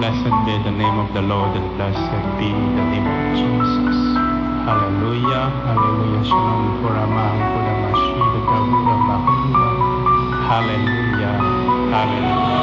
Blessed be the name of the Lord, and blessed be the name of Jesus. Hallelujah, hallelujah. Shalom Kuramang Kuramashida Gavura Mahula. Hallelujah, hallelujah.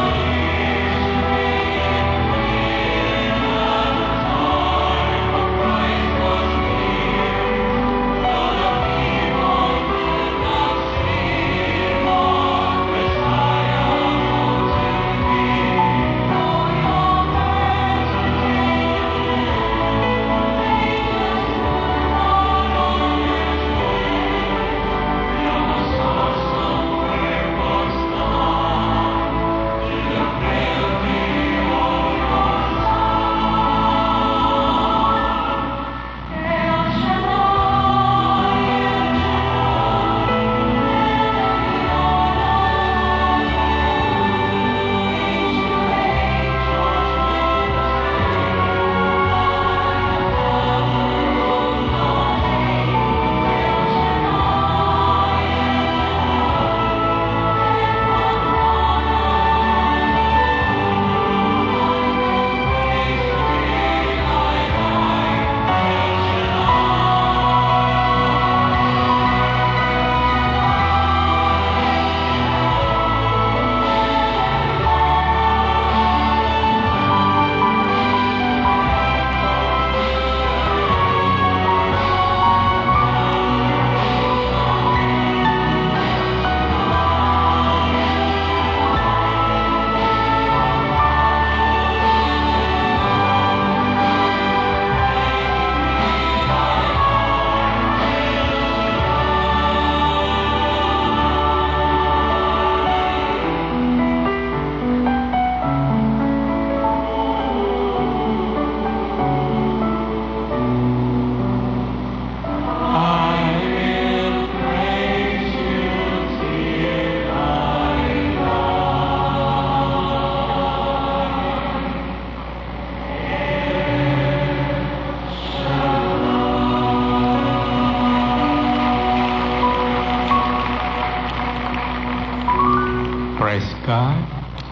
Praise God.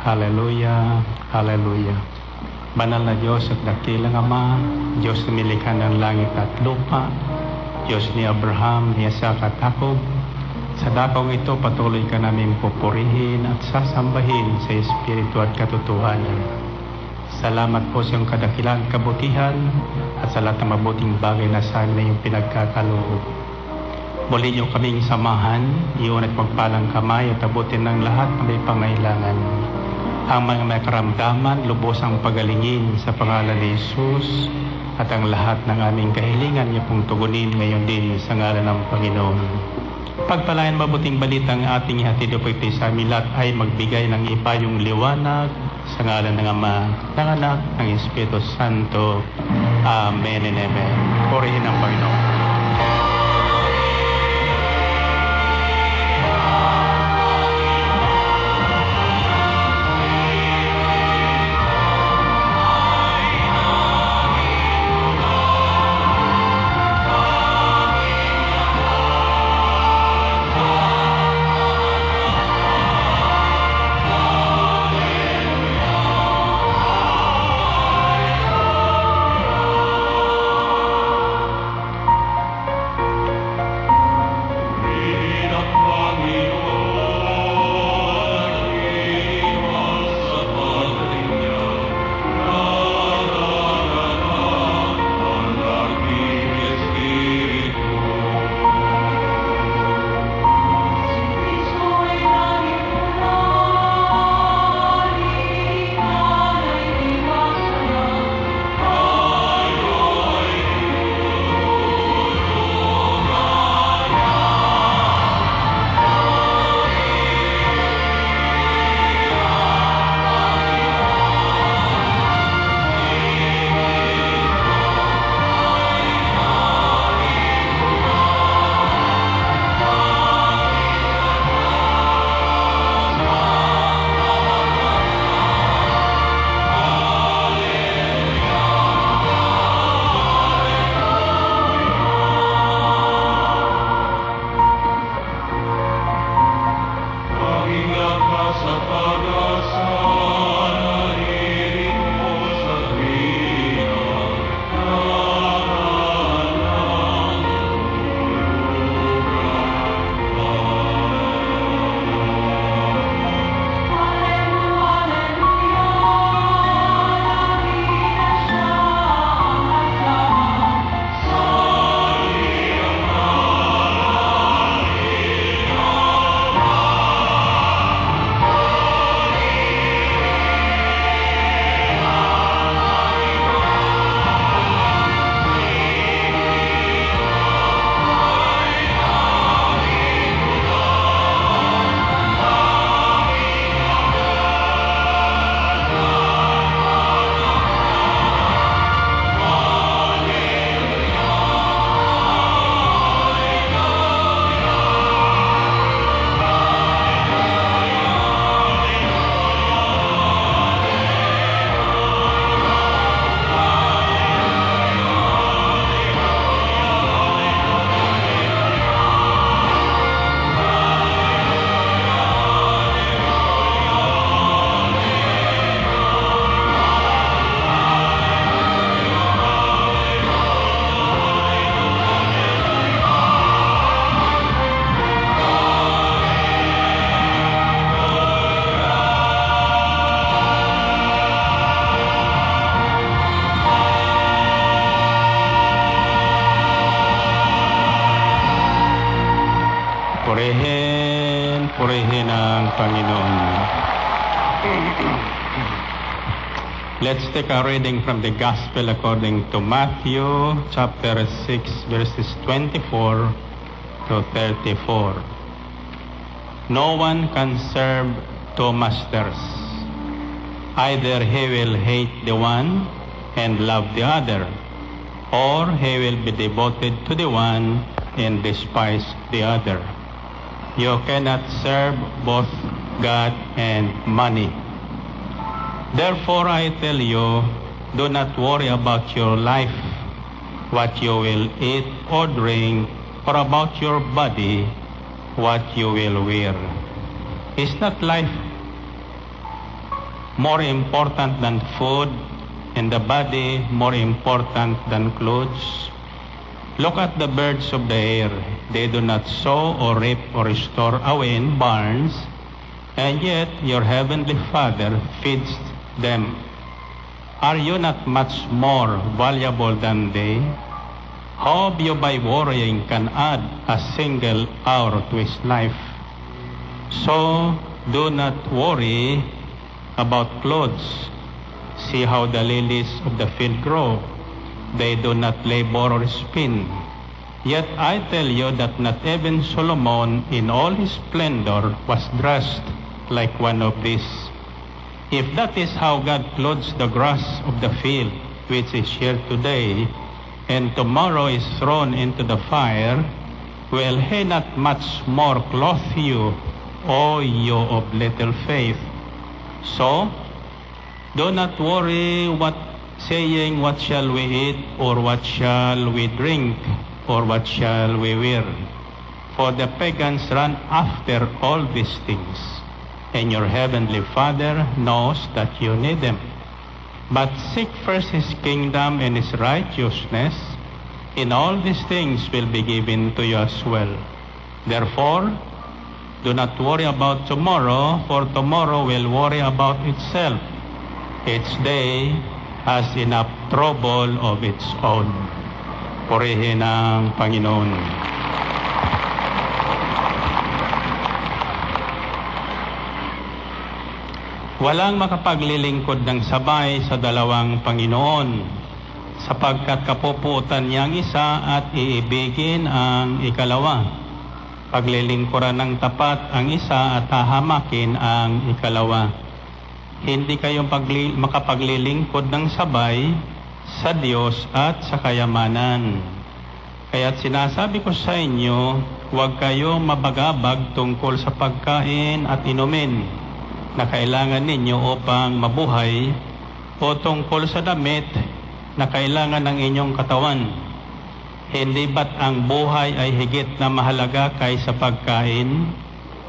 Hallelujah. Hallelujah. Banal na Diyos at dakilang Ama, Diyos na milikha ng langit at lupa, Diyos ni Abraham, ni Isaac at Jacob, sa dakong ito patuloy ka namin pupurihin at sasambahin sa Espiritu at katotohanan. Salamat po sa iyong kadakilang kabutihan at sa lahat ng mabuting bagay na sa amin na iyong pinagkakaloob. Muli niyo kaming samahan, iyon at magpalang kamay at abutin ng lahat na may pangailangan. Ang mga may karamdaman, lubos ang pagalingin sa pangalan ni Jesus at ang lahat ng aming kahilingan niyo pong tugunin ngayon din sa ngalan ng Panginoon. Pagpalayan mabuting balita ang ating ihatid o pagtay sa amin lahat ay magbigay ng ipayong liwanag sa ngalan ng Ama, ng Anak, ng Espiritu Santo. Amen and Amen. Purihin ang Panginoon. Panginoon. Let's take a reading from the Gospel according to Matthew chapter 6 verses 24 to 34. No one can serve two masters. Either he will hate the one and love the other, or he will be devoted to the one and despise the other. You cannot serve both God and money. Therefore, I tell you, do not worry about your life, what you will eat or drink, or about your body, what you will wear. Is not life more important than food, and the body more important than clothes? Look at the birds of the air. They do not sow or reap or store away in barns, and yet your heavenly Father feeds them. Are you not much more valuable than they? How you by worrying can add a single hour to his life? So do not worry about clothes. See how the lilies of the field grow. They do not labor or spin. Yet I tell you that not even Solomon in all his splendor was dressed like one of these. If that is how God clothes the grass of the field, which is here today, and tomorrow is thrown into the fire, will he not much more clothe you, O you of little faith? So, do not worry saying, what shall we eat, or what shall we drink, or what shall we wear? For the pagans run after all these things, and your heavenly Father knows that you need them. But seek first his kingdom and his righteousness, and all these things will be given to you as well. Therefore, do not worry about tomorrow, for tomorrow will worry about itself. Each day has enough trouble of its own. Purihin ang Panginoon. Walang makapaglilingkod ng sabay sa dalawang Panginoon, sapagkat kapuputan niyang isa at iibigin ang ikalawa. Paglilingkuran ng tapat ang isa at hahamakin ang ikalawa. Hindi kayo makapaglilingkod ng sabay sa Diyos at sa kayamanan. Kaya't sinasabi ko sa inyo, huwag kayong mabagabag tungkol sa pagkain at inumin na kailangan ninyo upang mabuhay, o tungkol sa damit na kailangan ng inyong katawan. Hindi ba't ang buhay ay higit na mahalaga kaysa pagkain,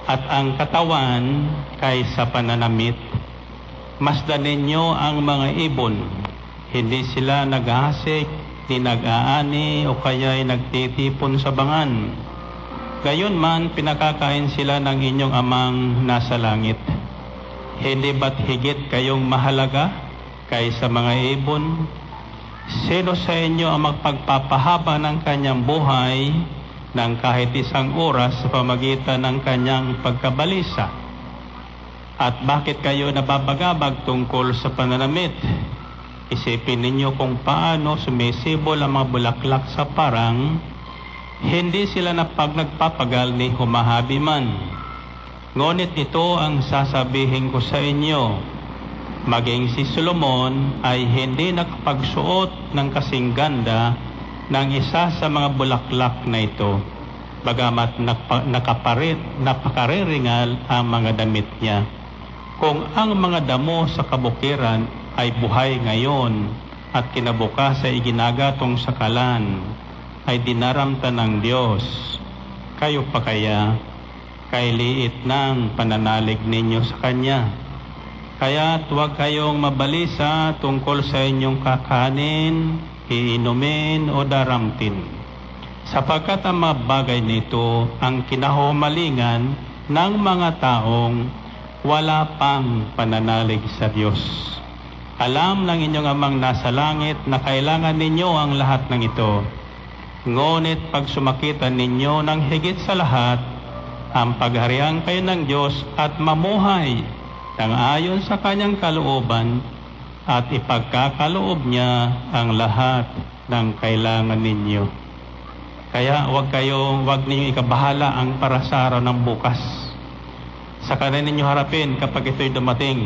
at ang katawan kaysa pananamit? Masdan ninyo ang mga ibon. Hindi sila naghahasik, di nag-aani, o kaya'y nagtitipon sa bangan. Gayon man, pinakakain sila ng inyong amang nasa langit. Hindi ba't higit kayong mahalaga kaysa mga ibon? Sino sa inyo ang magpagpapahaba ng kanyang buhay ng kahit isang oras sa pamagitan ng kanyang pagkabalisa? At bakit kayo nababagabag tungkol sa pananamit? Isipin ninyo kung paano sumisibol ang mga bulaklak sa parang, hindi sila nagpapagal ni humahabi man. Ngunit ito ang sasabihin ko sa inyo, maging si Solomon ay hindi nakapagsuot ng kasing ganda ng isa sa mga bulaklak na ito, bagamat napakariringal ang mga damit niya. Kung ang mga damo sa kabukiran ay buhay ngayon at kinabukas ay iginagatong sakalan, ay dinaramta ng Diyos, kayo pa kaya? Kay liit ng pananalig ninyo sa Kanya. Kaya't huwag kayong mabalisa tungkol sa inyong kakanin, iinumin o daramtin. Sapagkat ang mga bagay nito ang kinahumalingan ng mga taong wala pang pananalig sa Diyos. Alam ng inyong amang nasa langit na kailangan ninyo ang lahat ng ito. Ngunit pag sumakitan ninyo ng higit sa lahat, ang pagharian kayo ng Diyos at mamuhay ng ayon sa kanyang kalooban at ipagkakaloob niya ang lahat ng kailangan ninyo. Kaya wag ninyong ikabahala ang para sa araw ng bukas. Sa kanan ninyo harapin kapag ito'y dumating.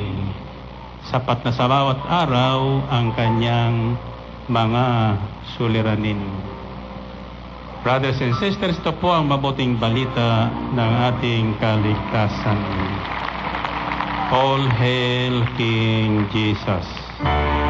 Sapat na sa bawat araw ang kanyang mga suliranin. Brothers and sisters, ito po ang mabuting balita ng ating kaligtasan. All hail King Jesus. I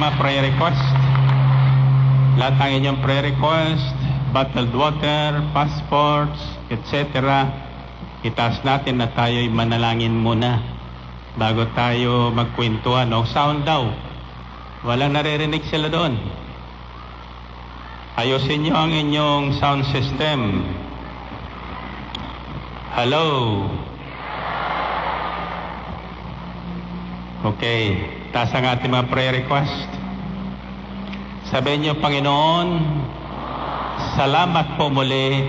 mga prayer request. Lahat ng inyong prayer request, bottled water, passports, etc. Itaas natin na tayo'y manalangin muna bago tayo magkwentuhan. O sound daw. Walang naririnig sila doon. Ayusin nyo ang inyong sound system. Hello. Okay. Taas ang ating mga prayer request. Sabihin niyo, Panginoon, salamat po muli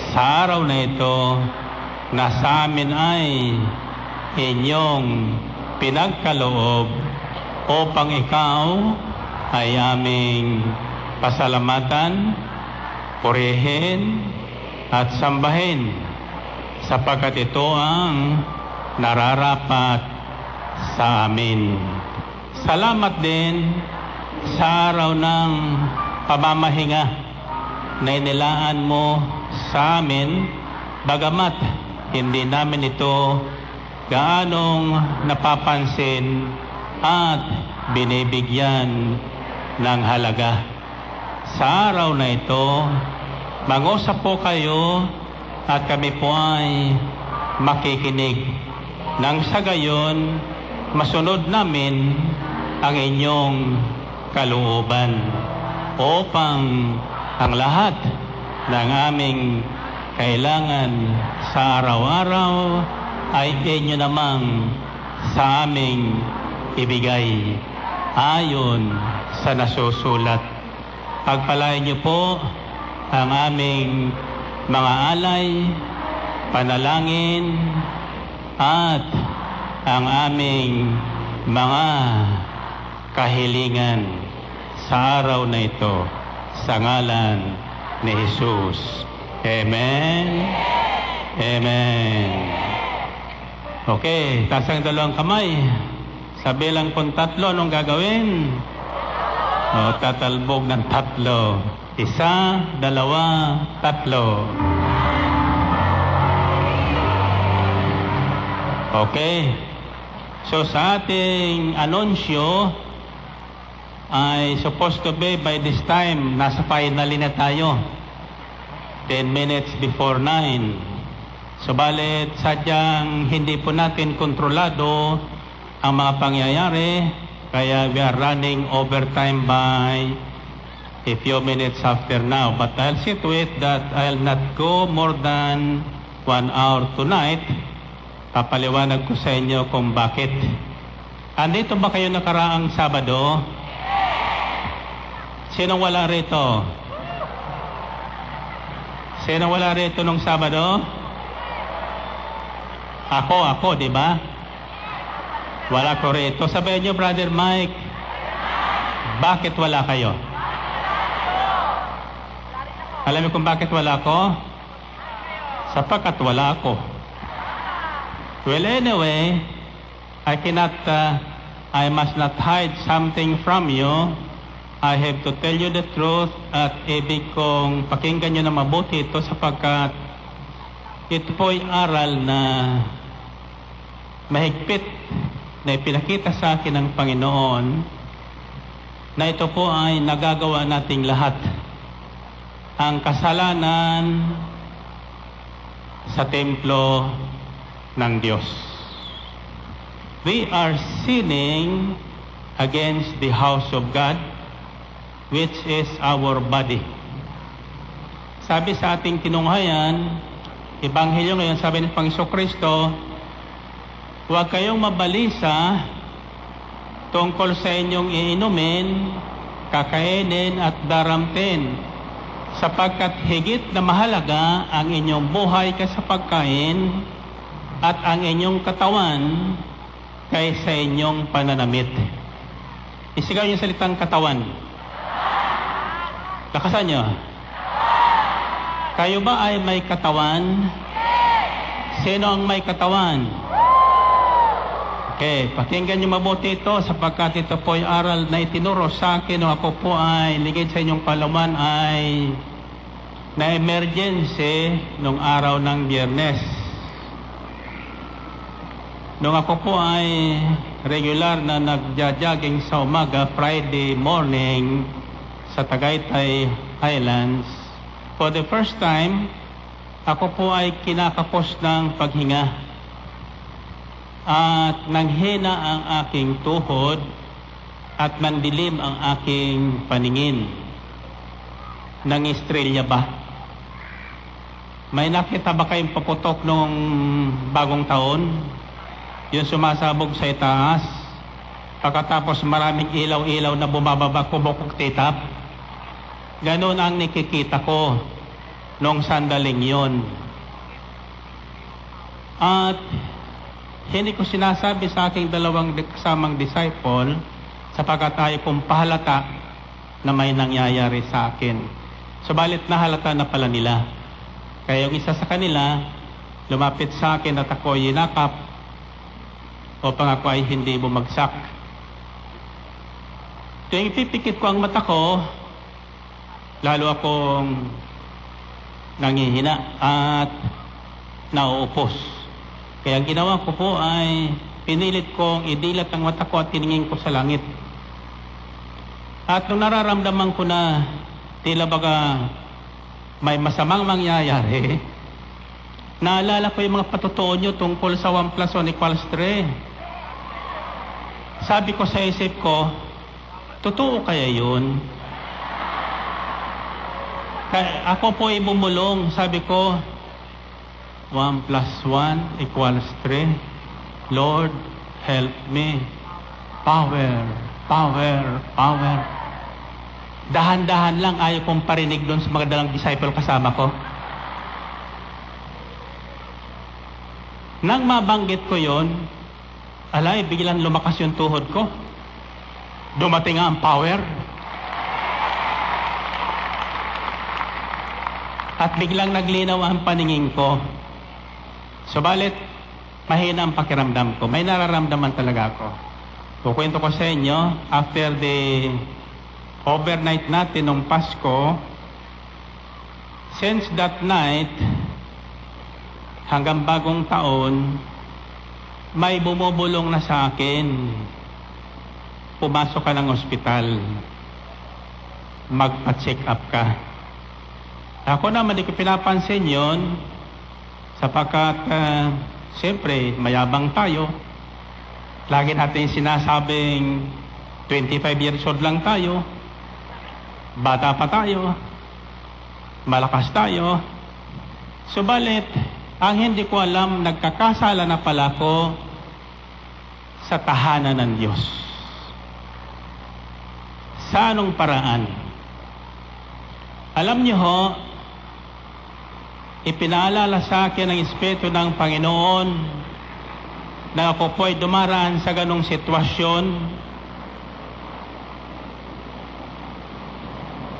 sa araw na ito na sa amin ay inyong pinagkaloob upang ikaw ay aming pasalamatan, purihin at sambahin sapagkat ito ang nararapat sa amin. Salamat din sa araw ng pamamahinga na inilaan mo sa amin, bagamat hindi namin ito gaanong napapansin at binibigyan ng halaga. Sa araw na ito, mag-usap po kayo at kami po ay makikinig. Nang sa gayon, masunod namin ang inyong kalooban upang ang lahat ng aming kailangan sa araw-araw ay inyo namang sa aming ibigay ayon sa nasusulat. Pagpalain niyo po ang aming mga alay, panalangin at ang aming mga kahilingan sa araw na ito, sa ngalan ni Jesus. Amen. Amen. Okay, taas ang dalawang kamay. Sa bilang pong 3, anong gagawin? Tatalbog ng 3. 1, 2, 3. Okay. So sa ating anunsyo, ay supposed to be by this time, nasa finally na tayo. 10 minutes before 9. Subalit, sadyang hindi po natin kontrolado ang mga pangyayari, kaya we are running overtime by a few minutes after now. But I'll see to it that I'll not go more than 1 hour tonight. Papaliwanag ko sa inyo kung bakit. Andito ba kayo nakaraang Sabado? Sinong wala rito? Sinong wala rito nung Sabado? Ako, di ba? Wala ko rito. Sabihin niyo, Brother Mike, bakit wala kayo? Alam niyo kung bakit wala ko? Sapagkat wala ako. Well, anyway, I must not hide something from you. I have to tell you the truth at ibig kong pakinggan nyo na mabuti ito sapagkat ito po'y aral na mahigpit na ipinakita sa akin ng Panginoon na ito po ay nagagawa nating lahat. Ang kasalanan sa templo ng Diyos. We are sinning against the house of God, which is our body. Sabi sa ating tinunghayan, Ebanghelyo ngayon, sabi ng Panginoon Kristo, huwag kayong mabalisa tungkol sa inyong iinumin, kakainin at daramtin, sapagkat higit na mahalaga ang inyong buhay kaysa pagkain at ang inyong katawan kaysa inyong pananamit. Isigaw yung salitang katawan. Lakasan nyo. Kayo ba ay may katawan? Sino ang may katawan? Okay, pakinggan nyo mabuti ito sapagkat ito po ay aral na itinuro sa akin nung ako po ay ligid sa inyong palaman ay na emergency nung araw ng Biyernes. Nung ako po ay regular na nagja-jogging sa umaga, Friday morning, sa Tagaytay Highlands, for the first time, ako po ay kinakapos ng paghinga. At nanghina ang aking tuhod at mandilim ang aking paningin. Nang-estrelya ba? May nakita ba kayong paputok nung bagong taon? Yung sumasabog sa itaas. Pagkatapos maraming ilaw-ilaw na bumababa, kumukok titap. Ganon ang nakikita ko nung sandaling yon. At hindi ko sinasabi sa aking dalawang kasamang disciple sapagkat tayo kong pahalata na may nangyayari sa akin. Subalit nahalata na pala nila. Kaya yung isa sa kanila, lumapit sa akin at ako ay yinakap upang ako ay hindi bumagsak. Tuwing pipikit ko ang mata ko, lalo akong nangihina at nauupos. Kaya ang ginawa ko po ay pinilit kong idilat ang mata ko at tiningin ko sa langit. At nung nararamdaman ko na tila baga may masamang mangyayari, naalala ko yung mga patutuo nyo tungkol sa 1 + 1 = 3. Sabi ko sa isip ko, totoo kaya yun? Kaya ako po ay bumulong, sabi ko, 1 + 1 = 3. Lord, help me. Power, power, power. Dahan-dahan lang, ayaw kong parinig doon sa mga dalang disciple kasama ko. Nang mabanggit ko yon, alay, biglang lumakas yung tuhod ko. Dumating nga ang power. At biglang naglinaw ang paningin ko. Subalit, mahina ang pakiramdam ko. May nararamdaman talaga ako. Kukwento ko sa inyo, after the overnight natin nung Pasko, since that night, hanggang bagong taon, may bumubulong na sa akin. Pumasok ka ng ospital. Magpa-check up ka. Ako naman, di ko pinapansin yon sapagkat, siyempre, mayabang tayo. Lagi natin sinasabing 25 years old lang tayo. Bata pa tayo, malakas tayo. Subalit, ang hindi ko alam, nagkakasala na pala ko sa tahanan ng Diyos. Sa anong paraan? Alam niyo ho, ipinaalala sa akin ng Espiritu ng Panginoon na ako po ay dumaraan sa ganong sitwasyon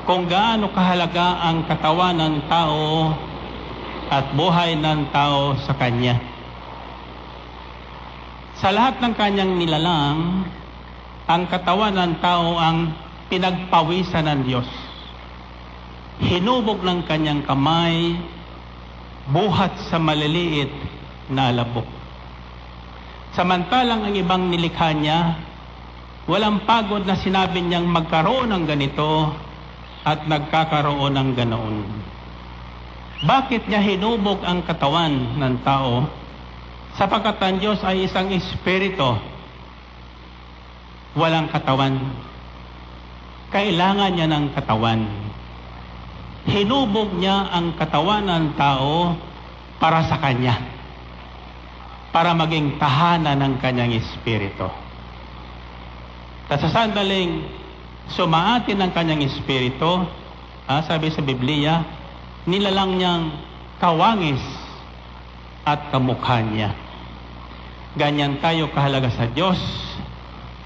kung gaano kahalaga ang katawan ng tao at buhay ng tao sa Kanya. Sa lahat ng Kanyang nilalang, ang katawan ng tao ang pinagpawisan ng Diyos. Hinubog ng Kanyang kamay, buhat sa maliliit na alabok. Samantalang ang ibang nilikha niya, walang pagod na sinabi niyang magkaroon ng ganito, at nagkakaroon ng ganoon. Bakit niya hinubog ang katawan ng tao? Sapagkat ang Diyos ay isang espiritu, walang katawan. Kailangan niya ng katawan. Hinubog niya ang katawan ng tao para sa Kanya, para maging tahanan ng Kanyang espiritu. At sa sandaling sumaatin ng Kanyang espiritu, sabi sa Biblia, nilalang niyang kawangis at kamukha niya. Ganyan tayo kahalaga sa Diyos,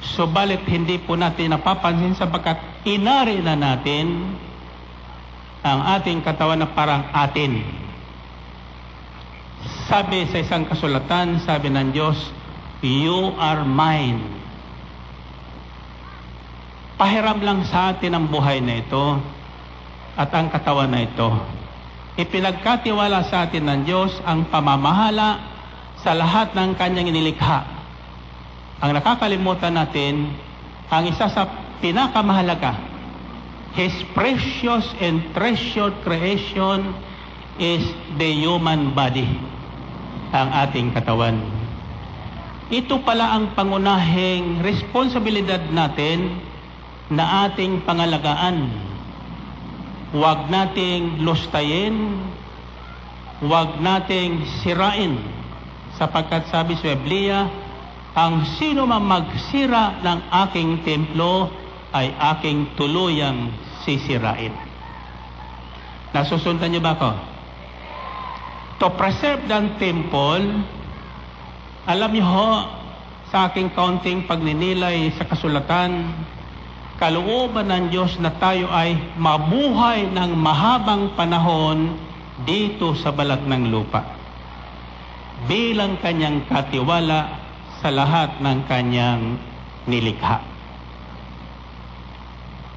subalit hindi po natin napapansin sapagkat inari na natin ang ating katawan na parang atin. Sabi sa isang kasulatan, sabi ng Diyos, you are mine. Pahiram lang sa atin ang buhay na ito at ang katawan na ito. Ipinagkatiwala sa atin ng Diyos ang pamamahala sa lahat ng Kanyang inilikha. ang nakakalimutan natin, ang isa sa pinakamahalaga, His precious and treasured creation is the human body, ang ating katawan. Ito pala ang pangunahing responsibilidad natin na ating pangalagaan. Huwag nating lustayin, huwag nating sirain, sapagkat sabi sa Biblia, ang sino man magsira ng aking templo ay aking tuluyang sisirain. Nasusundan niyo ba ako? To preserve the temple, alam niyo ho, sa aking kaunting pagninilay sa kasulatan, kalooban ng Diyos na tayo ay mabuhay ng mahabang panahon dito sa balat ng lupa, bilang kanyang katiwala sa lahat ng kanyang nilikha.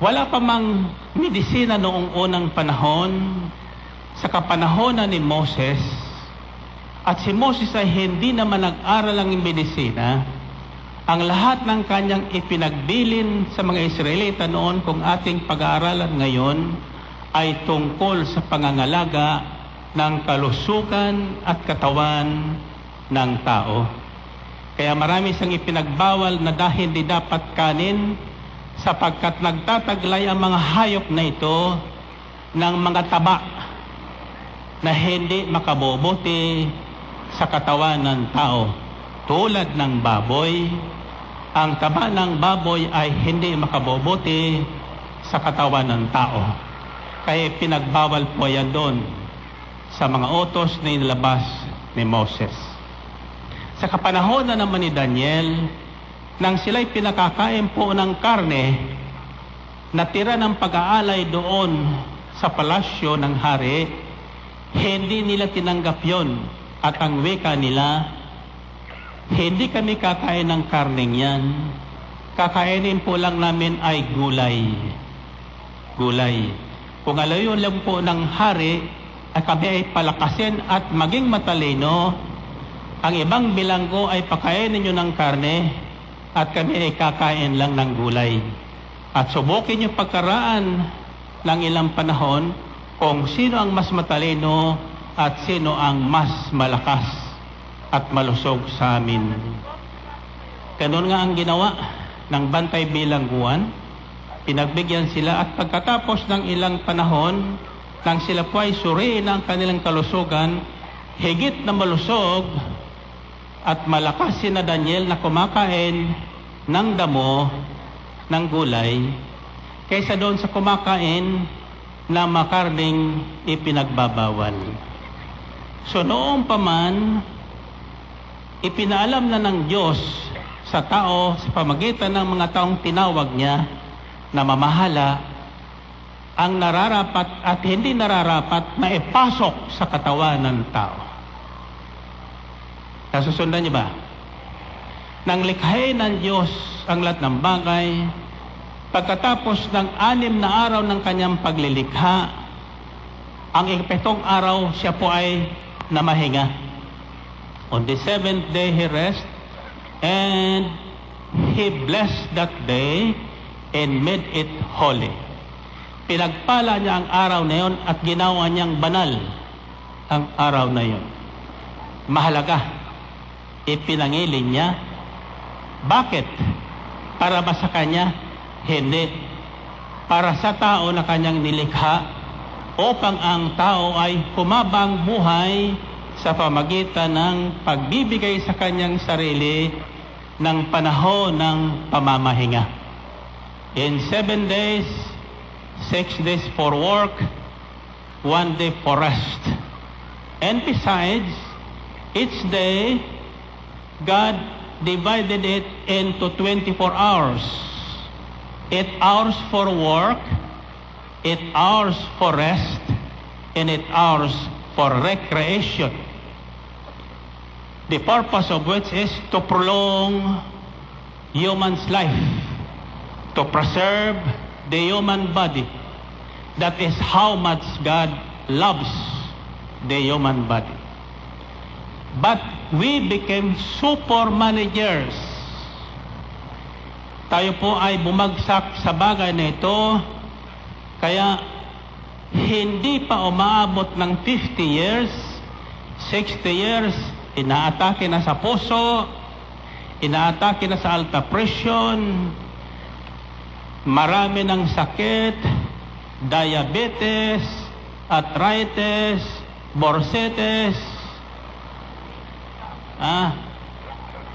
Wala pa mang medisina noong unang panahon, sa kapanahonan ni Moses, at si Moses ay hindi naman nag-aral ng medisina. Ang lahat ng kanyang ipinagbilin sa mga Israelita noon, kung ating pag-aaralan ngayon, ay tungkol sa pangangalaga ng kalusugan at katawan ng tao. Kaya marami siyang ipinagbawal na dahil di dapat kanin, sapagkat nagtataglay ang mga hayop na ito ng mga taba na hindi makabubuti sa katawan ng tao. Tulad ng baboy, ang taba ng baboy ay hindi makabubuti sa katawan ng tao. Kaya pinagbawal po yan doon sa mga utos na inilabas ni Moses. Sa kapanahon na naman ni Daniel, nang sila'y pinakakain po ng karne, natira ng pag-aalay doon sa palasyo ng hari, hindi nila tinanggap yon. At ang wika nila, hindi kami kakain ng karneng yan. Kakainin po lang namin ay gulay. Gulay. Kung alayon lang po ng hari, ay kami ay palakasin at maging matalino, ang ibang bilanggo ay pakainin nyo ng karne at kami ay kakain lang ng gulay. At subukin nyo pagkaraan ng ilang panahon kung sino ang mas matalino at sino ang mas malakas at malusog sa amin. Ganun nga ang ginawa ng bantay bilangguan. Pinagbigyan sila at pagkatapos ng ilang panahon, nang sila po ay suriin ang kanilang kalusugan, higit na malusog at malakas si na Daniel na kumakain ng damo ng gulay kaysa doon sa kumakain na makarning ipinagbabawal. So noong pa man, ipinaalam na ng Diyos sa tao sa pamagitan ng mga taong tinawag niya na mamahala ang nararapat at hindi nararapat na ipasok sa katawan ng tao. Nasusundan niyo ba? Nang likhain ng Diyos ang lahat ng bagay, pagkatapos ng 6 na araw ng kanyang paglilikha, ang 7th araw siya po ay namahinga. On the 7th day he rest, and he blessed that day and made it holy. Pinagpala niya ang araw na yon at ginawa niyang banal ang araw na yon. Mahalaga. Ipinangilin niya. Bakit? Para ba sa kanya? Hindi. Para sa tao na kanyang nilikha, upang ang tao ay humabang buhay sa pamagitan ng pagbibigay sa kanyang sarili ng panahon ng pamamahinga. In 7 days, 6 days for work, 1 day for rest. And besides, each day, God divided it into 24 hours. 8 hours for work, 8 hours for rest, and 8 hours for recreation. The purpose of which is to prolong human's life, to preserve the human body. That is how much God loves the human body. But we became super managers tayo po ay bumagsak sa bagay na ito, kaya hindi pa umaabot ng 50 years, 60 years, inaatake na sa puso, inaatake na sa alta presyon, marami ng sakit, diabetes, arthritis, bursitis,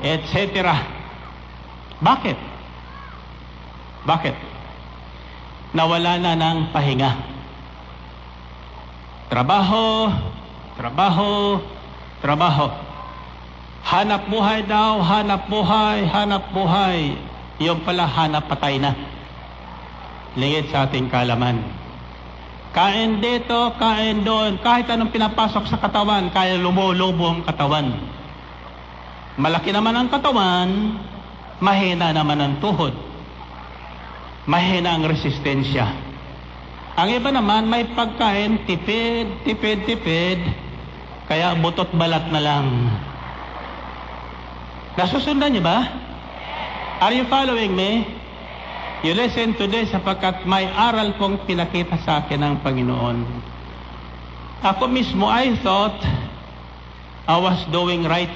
etc. Bakit? Bakit? Nawala na ng pahinga. Trabaho, trabaho, trabaho. Hanap buhay daw, hanap buhay, hanap buhay. Yung pala, hanap patay na. Lingid sa ating kalaman. Kain dito, kain doon. Kahit anong pinapasok sa katawan, kaya lumulubo ang katawan. Malaki naman ang katawan, mahina naman ang tuhod. Mahina ang resistensya. Ang iba naman, may pagkain, tipid, tipid, tipid, kaya butot balat na lang. Nasusundan niyo ba? Are you following me? You listen today sapagkat may aral pong pinakita sa akin ng Panginoon. Ako mismo, I thought I was doing right.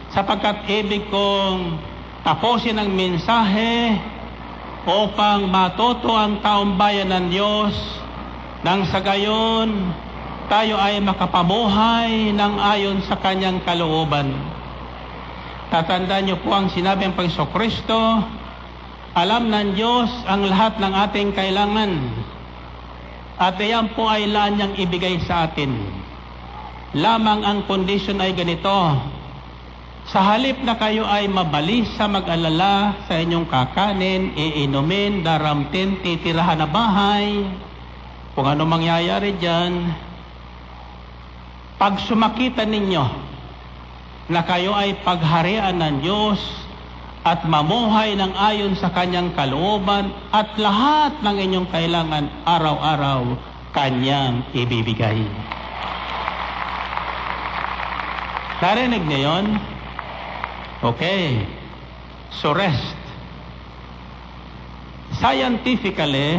Sapagkat ibig kong tapusin ang mensahe upang matuto ang taong bayan ng Diyos nang sa gayon tayo ay makapamuhay ng ayon sa kanyang kalooban. Tatandaan niyo po ang sinabi ng Panginoong Kristo, alam ng Diyos ang lahat ng ating kailangan at iyan po ay laan niyang ibigay sa atin. Lamang ang condition ay ganito, sa halip na kayo ay mabalisa mag-alala sa inyong kakanin, iinumin, daramtin, titirahan na bahay, kung ano mangyayari dyan, pag sumakita ninyo na kayo ay pagharian ng Diyos at mamuhay ng ayon sa kanyang kalooban at lahat ng inyong kailangan araw-araw kanyang ibibigay. Narinig niyo yun? Okay. So rest. Scientifically,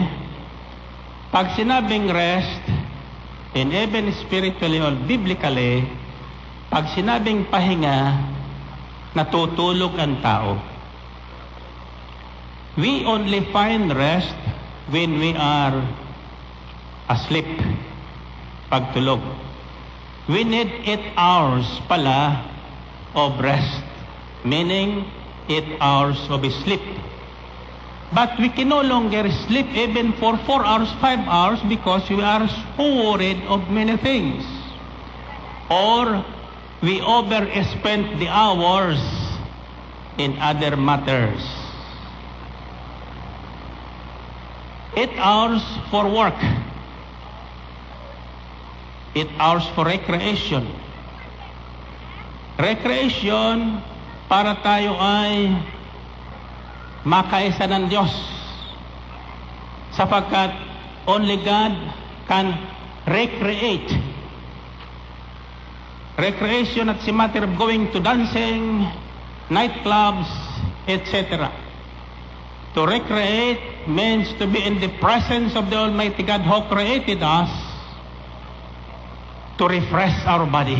pag sinabing rest, and even spiritually or biblically, pag sinabing pahinga, natutulog ang tao. We only find rest when we are asleep, pagtulog. We need 8 hours pala of rest, meaning 8 hours of sleep. But we can no longer sleep even for 4 hours, 5 hours because we are so worried of many things. Or we overspend the hours in other matters. 8 hours for work. 8 hours for recreation. Recreation para tayo ay makaisa ng Diyos. Sapagkat only God can recreate. Recreation at the matter of going to dancing, nightclubs, etc. To recreate means to be in the presence of the Almighty God who created us, to refresh our body,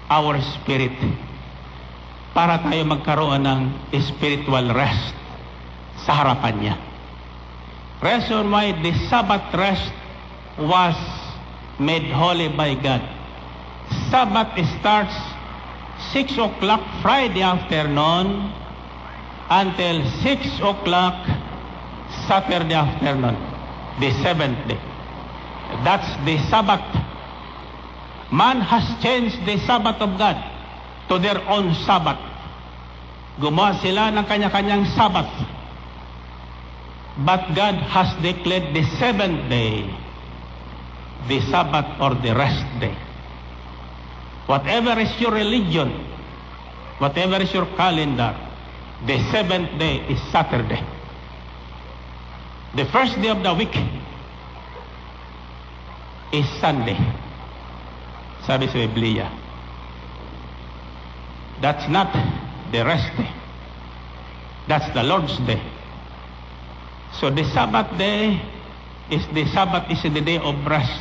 our spirit, para tayo magkaroon ng spiritual rest sa harapan niya. Reason why the Sabbath rest was made holy by God. Sabbath starts 6 o'clock Friday afternoon until 6 o'clock Saturday afternoon, the 7th day. That's the Sabbath. Man has changed the Sabbath of God to their own Sabbath. Gumawa sila ng kanya-kanyang Sabbath. But God has declared the 7th day the Sabbath or the rest day. Whatever is your religion, whatever is your calendar, the 7th day is Saturday. The first day of the week is Sunday. Sabi sa Biblia. That's not the rest day. That's the Lord's day. So the Sabbath day is the day of rest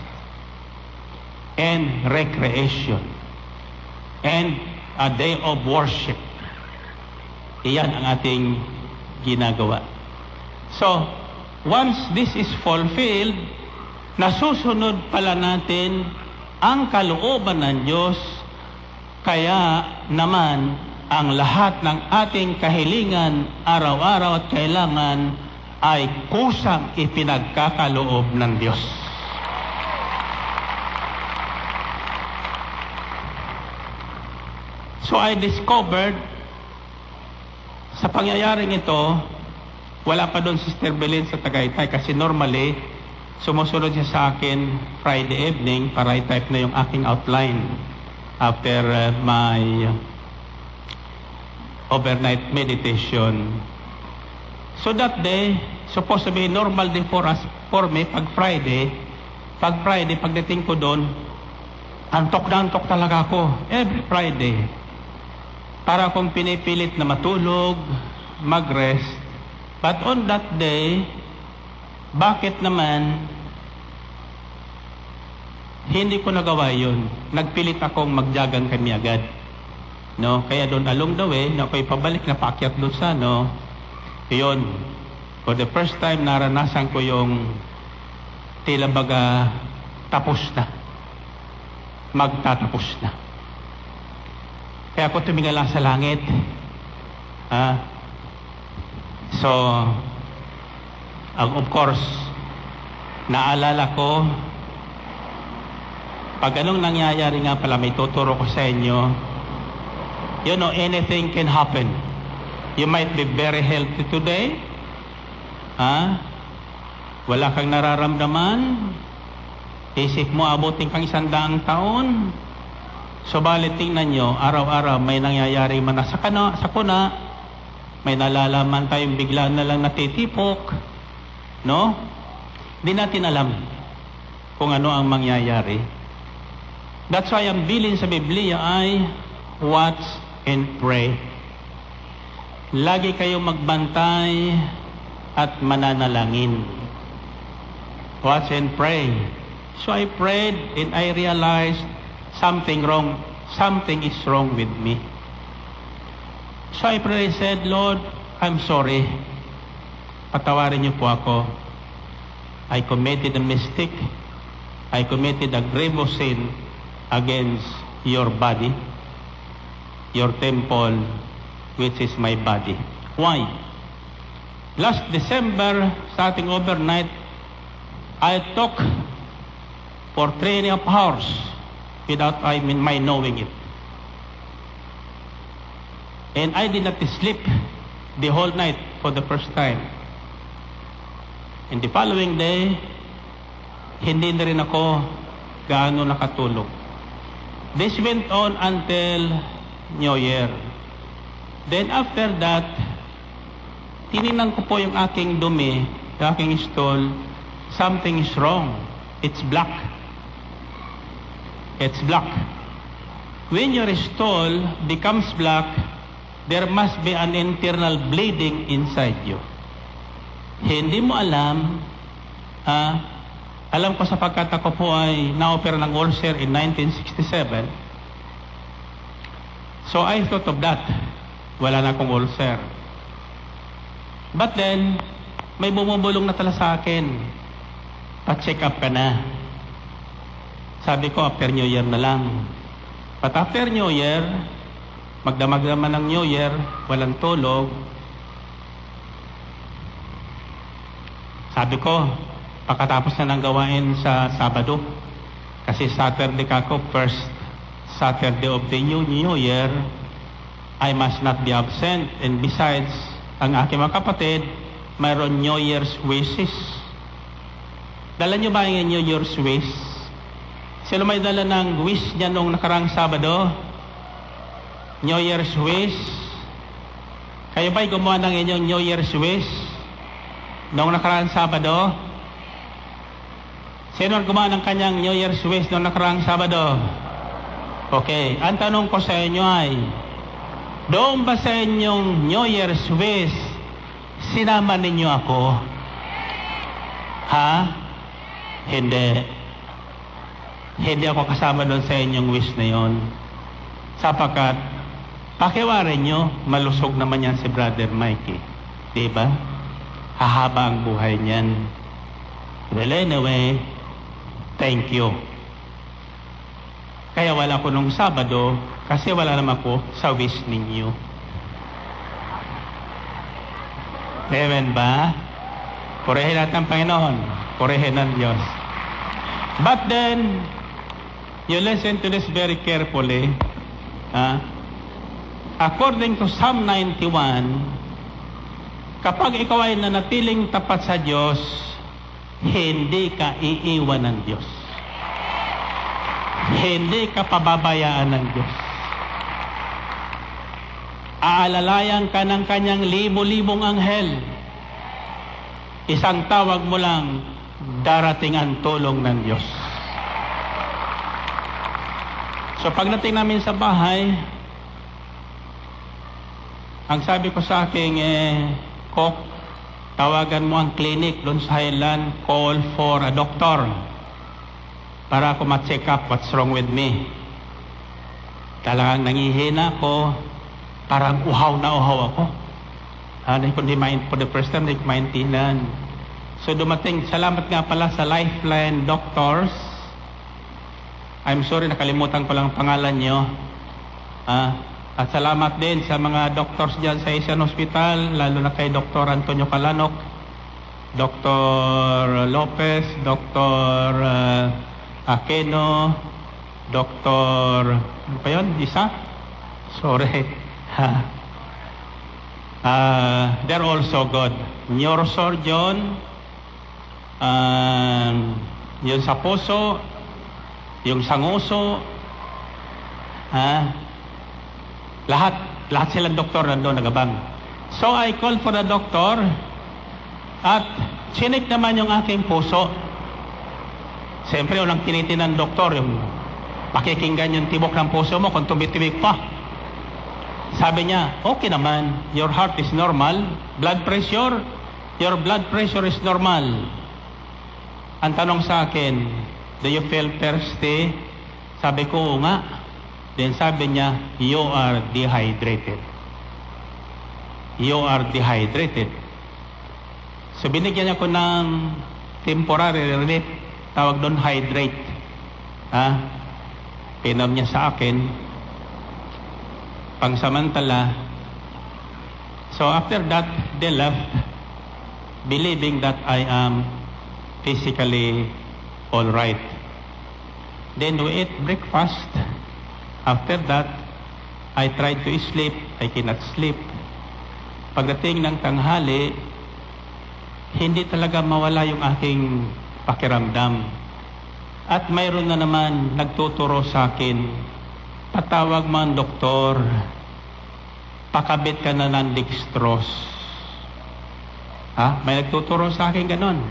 and recreation and a day of worship. Iyan ang ating ginagawa. So, once this is fulfilled, nasusunod pala natin ang kalooban ng Diyos, kaya naman ang lahat ng ating kahilingan araw-araw at kailangan ay kusang ipinagkakaloob ng Diyos. So I discovered, sa pangyayaring ito, wala pa doon Sister Belen sa Tagaytay kasi normally, sumusunod siya sa akin Friday evening para i-type na yung aking outline after my overnight meditation. So that day, supposed to be normal day for us, for me, pag Friday, pagdating ko doon, antok na antok talaga ako, every Friday. Para akong pinipilit na matulog, mag-rest. But on that day, bakit naman hindi ko nagawa yun? Nagpilit akong magjagan kami agad. No? Kaya doon along the way, na ako'y pabalik na paakyat doon sa, yun. For the first time, naranasan ko yung tila baga tapos na. Magtatapos na. Kaya ako tumingala sa langit. So, of course, naalala ko, pag anong nangyayari nga pala, may tuturo ko sa inyo, you know, anything can happen. You might be very healthy today. Wala kang nararamdaman. Isip mo, abutin kang 100 taon. Subalit tingnan nyo, araw-araw may nangyayari man sa kuna, may nalalaman tayong bigla na lang natitipok, no? Di natin alam kung ano ang mangyayari. That's why ang bilin sa Biblia ay watch and pray. Lagi kayong magbantay at mananalangin. Watch and pray. So I prayed and I realized something is wrong with me. So I prayed, said, Lord, I'm sorry. Patawarin niyo po ako. I committed a mistake. I committed a grievous sin against your body, your temple, which is my body. Why? Last December, starting overnight, I took for 3.5 hours without my knowing it. And I did not sleep the whole night for the first time. And the following day, hindi na rin ako gaano nakatulog. This went on until New Year. Then after that, tinignan ko po yung aking dumi, yung aking stool. Something is wrong. It's black. It's black. When your stool becomes black, there must be an internal bleeding inside you. Hindi mo alam, alam ko sapagkat ako po ay na-opera ng ulcer in 1967. So I thought of that. Wala na akong ulcer. But then, may bumubulong na tala sa akin. Pa-check up ka na. Sabi ko, after New Year na lang. But after New Year, magdamag naman ng New Year, walang tulog. Sabi ko, pagkatapos na ng gawain sa Sabado, kasi Saturday kako, first Saturday of the New Year, I must not be absent. And besides, ang aking mga kapatid, mayroon New Year's wishes. Dala nyo ba yung New Year's wish? Sino may dala ng wish niya noong nakarang Sabado? New Year's wish? Kayo ba'y gumawa ng inyong New Year's wish noong nakarang Sabado? Sino ang gumawa ng kanyang New Year's wish noong nakarang Sabado? Okay, ang tanong ko sa inyo ay, doon ba sa inyong New Year's wish Sinama ninyo ako. Ha? Hindi. Hindi ako kasama doon sa inyong wish na yon. Sapagkat, pakiwarin nyo, malusog naman yan si Brother Mikey. Diba? Hahaba ang buhay niyan. Well, anyway, thank you. Kaya wala ko nung Sabado, kasi wala naman ako sa wish ninyo. Amen ba? Purihin natin ang Panginoon. Purihin ng Diyos. But then, you listen to this very carefully. According to Psalm 91, kapag ikaw ay nanatiling tapat sa Diyos, hindi ka iiwan ng Diyos. Hindi ka pababayaan ng Diyos. Aalalayan ka ng kanyang libo-libong anghel. Isang tawag mo lang, darating ang tulong ng Diyos. So pagdating namin sa bahay, ang sabi ko sa aking cook, tawagan mo ang clinic doon sa Highland, call for a doctor para ako ma-check up what's wrong with me. Talagang nangihina ko, parang uhaw na uhaw ako. For the first time, hindi ko maintindihan. So dumating, salamat nga pala sa Lifeline Doctors. I'm sorry, nakalimutan ko lang ang pangalan nyo. At salamat din sa mga doctors dyan sa Asian Hospital, lalo na kay Dr. Antonio Calanok, Dr. Lopez, Dr. Aquino, Dr. ano pa yun? Isa? Sorry. They're also good. Neurosurgeon, yung sa puso, yung sa nguso, lahat silang doktor nandun nagabang. So I called for the doctor at chinik naman yung aking puso. Siyempre, unang tinitin ng doktor, yung pakikinggan yung tibok ng puso mo kung tumitibik pa. Sabi niya, okay naman, your heart is normal, your blood pressure is normal. Ang tanong sa akin, do you feel thirsty? Sabi ko, nga. Then sabi niya, you are dehydrated. You are dehydrated. So binigyan niya ko ng temporary relief, tawag doon hydrate. Pinom niya sa akin, pangsamantala. So after that, they left, believing that I am physically all right. Then we ate breakfast. After that, I tried to sleep. I cannot sleep. Pagdating ng tanghali, hindi talaga mawala yung aking pakiramdam. At mayroon na naman nagtuturo sa akin, patawag mo ang doktor, pakabit ka na ng dextrose. May nagtuturo sa akin ganon.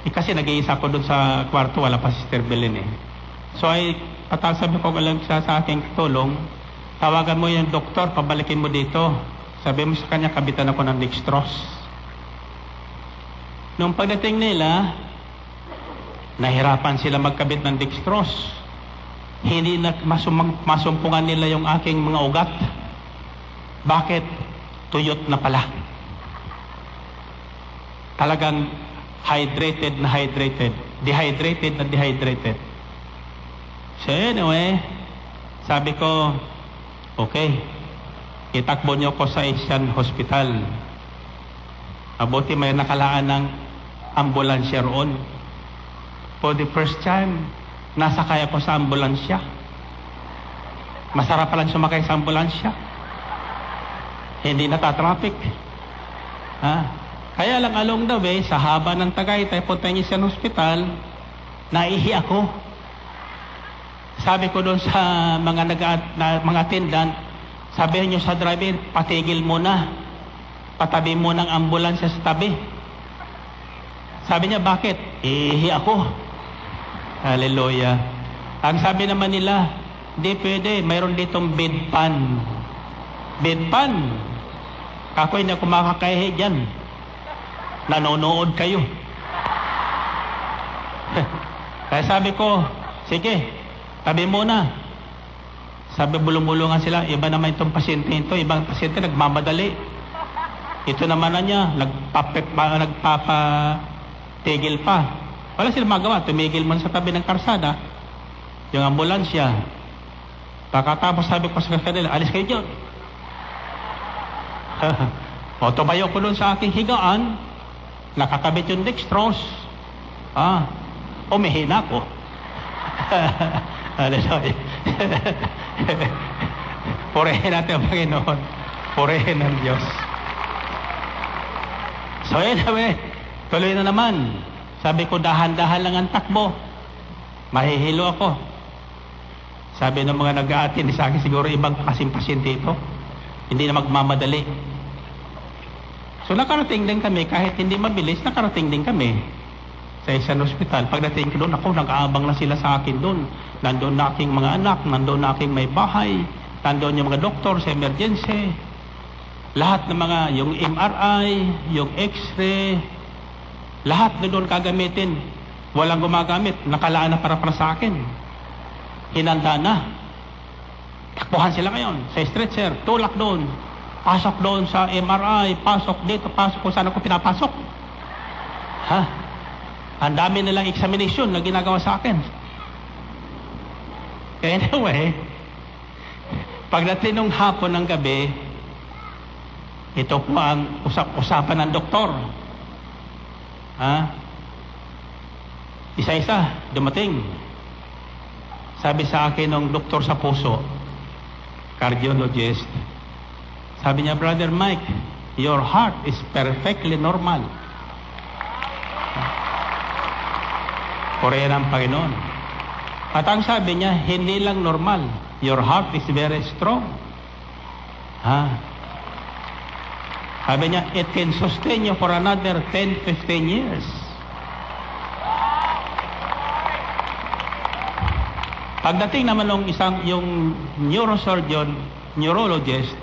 Kasi nag-iisa ko doon sa kwarto, wala pa si Sister Belen So sabi ko lang sa aking tulong, tawagan mo yung doktor, pabalikin mo dito. Sabi mo sa kanya, kabitan ako ng dextrose. Nung pagdating nila, nahirapan sila magkabit ng dextrose. Hindi na masumpungan nila yung aking mga ugat. Bakit? Tuyot na pala. Talagang hydrated na hydrated. Dehydrated na dehydrated. So anyway, sabi ko, okay, itakbo niyo ko sa Asian Hospital. Abuti may nakalaan ng ambulansya roon. For the first time, nasakay ako sa ambulansya. Masarap palang sumakay sa ambulansya. Hindi natatraffic. Kaya lang along the way, sa haba ng Tagaytay, punta niya sa hospital, naihi ako. Sabi ko doon sa mga attendant, sabihin niyo sa driver, patigil muna. Patabi mo ng ambulansya sa tabi. Sabi niya, bakit? Ihi ako. Hallelujah. Ang sabi naman nila, di pwede, mayroon ditong bedpan. Bedpan. Ako hindi ako makakahe dyan. Nanonood kayo. Kaya sabi ko, sige, tabi muna. Sabi, bulong-bulungan sila. Iba naman itong pasyente ito. Ibang pasyente nagmamadali. Ito naman na niya, nagpapatigil pa. Wala sila magawa. Tumigil mo sa tabi ng karsada. Yung ambulansya. Pagkatapos sabi ko sa kanila, alis kayo dyan. O, tumayo ko doon sa aking higaan. Nakakabit yung dextrose. Umihina ko. Hallelujah. Purihin natin ang Panginoon. Purihin ng Diyos. So anyway, tuloy na naman. Sabi ko, dahan-dahan lang ang takbo. Mahihilo ako. Sabi ng mga nag-a-attend sa akin, siguro ibang kasing pasyente ito. Hindi na magmamadali. So nakarating din kami, kahit hindi mabilis, nakarating din kami sa isang ospital. Pagdating ko doon, nag-aabang na sila sa akin doon. Nandoon na aking mga anak, nandoon na aking may bahay, nandoon yung mga doktor sa emergency. Lahat ng mga, yung MRI, yung X-ray, lahat na doon kagamitin. Walang gumagamit, nakalaan na para sa akin. Hinanda na. Takbuhan sila ngayon sa stretcher, tulak doon, pasok doon sa MRI, pasok dito, pasok kung saan ako pinapasok. Ang dami nilang examination na ginagawa sa akin. Anyway, pagdating ng hapon ng gabi, ito po ang usapan ng doktor. Isa-isa, dumating. Sabi sa akin ng doktor sa puso, cardiologist, sabi niya, Brother Mike, your heart is perfectly normal. Purihin ang Panginoon. At ang sabi niya, hindi lang normal, your heart is very strong. Sabi niya, it can sustain you for another 10-15 years. Pagdating naman ng yung neurosurgeon, neurologist,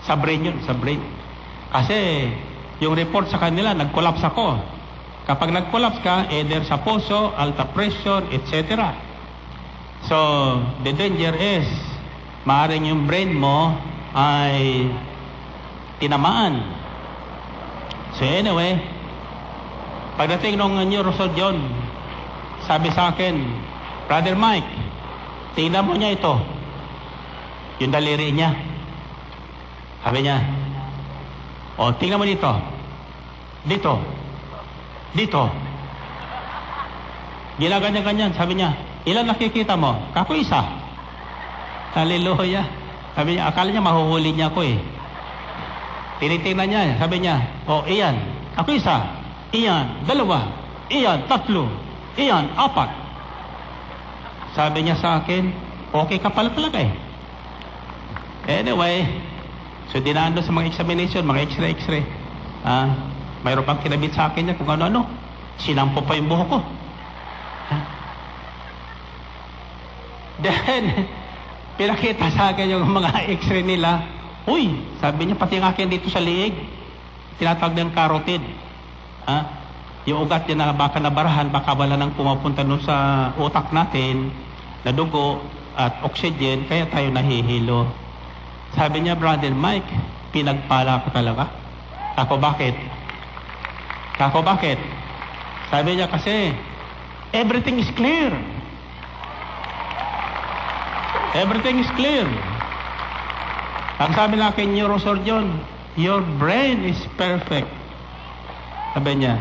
sa brain yun, sa brain. Kasi yung report sa kanila, nag-collapse ako. Kapag nag-collapse ka, either sa puso, alta pressure, etc. So, the danger is, maaaring yung brain mo ay tinamaan. So anyway, pagdating ng neurosurgeon, sabi sa akin, Brother Mike, tingnan mo niya ito. Yung daliri niya. Sabi niya, tingnan mo dito. Dito. Dito. Ginaganyan-ganyan. Sabi niya, ilan nakikita mo? Kako isa. Hallelujah. Sabi niya, akala niya mahuhuli niya ako eh. Tinitingnan niya. Sabi niya, iyan. Ako isa. Iyan. Dalawa. Iyan. Tatlo. Iyan. Apat. Sabi niya sa akin, okay ka pala talaga eh. Anyway, so dinaan doon sa mga examination, mga x-ray. Mayroon pang kinabit sa akin niya kung ano-ano. Sinampo pa yung buhok ko. Then, pinakita sa akin yung mga x-ray nila. Uy, sabi niya, pati ang akin dito sa liig, tinatawag ng carotid. Yung ugat niya na baka nabarahan, baka wala nang pumapunta doon sa utak natin, na dugo at oxygen, kaya tayo nahihilo. Sabi niya, Brother Mike, pinagpala ko talaga. Ako, bakit? Sabi niya kasi, everything is clear. Everything is clear. Ang sabi na akin, neurosurgeon, your brain is perfect. Sabi niya,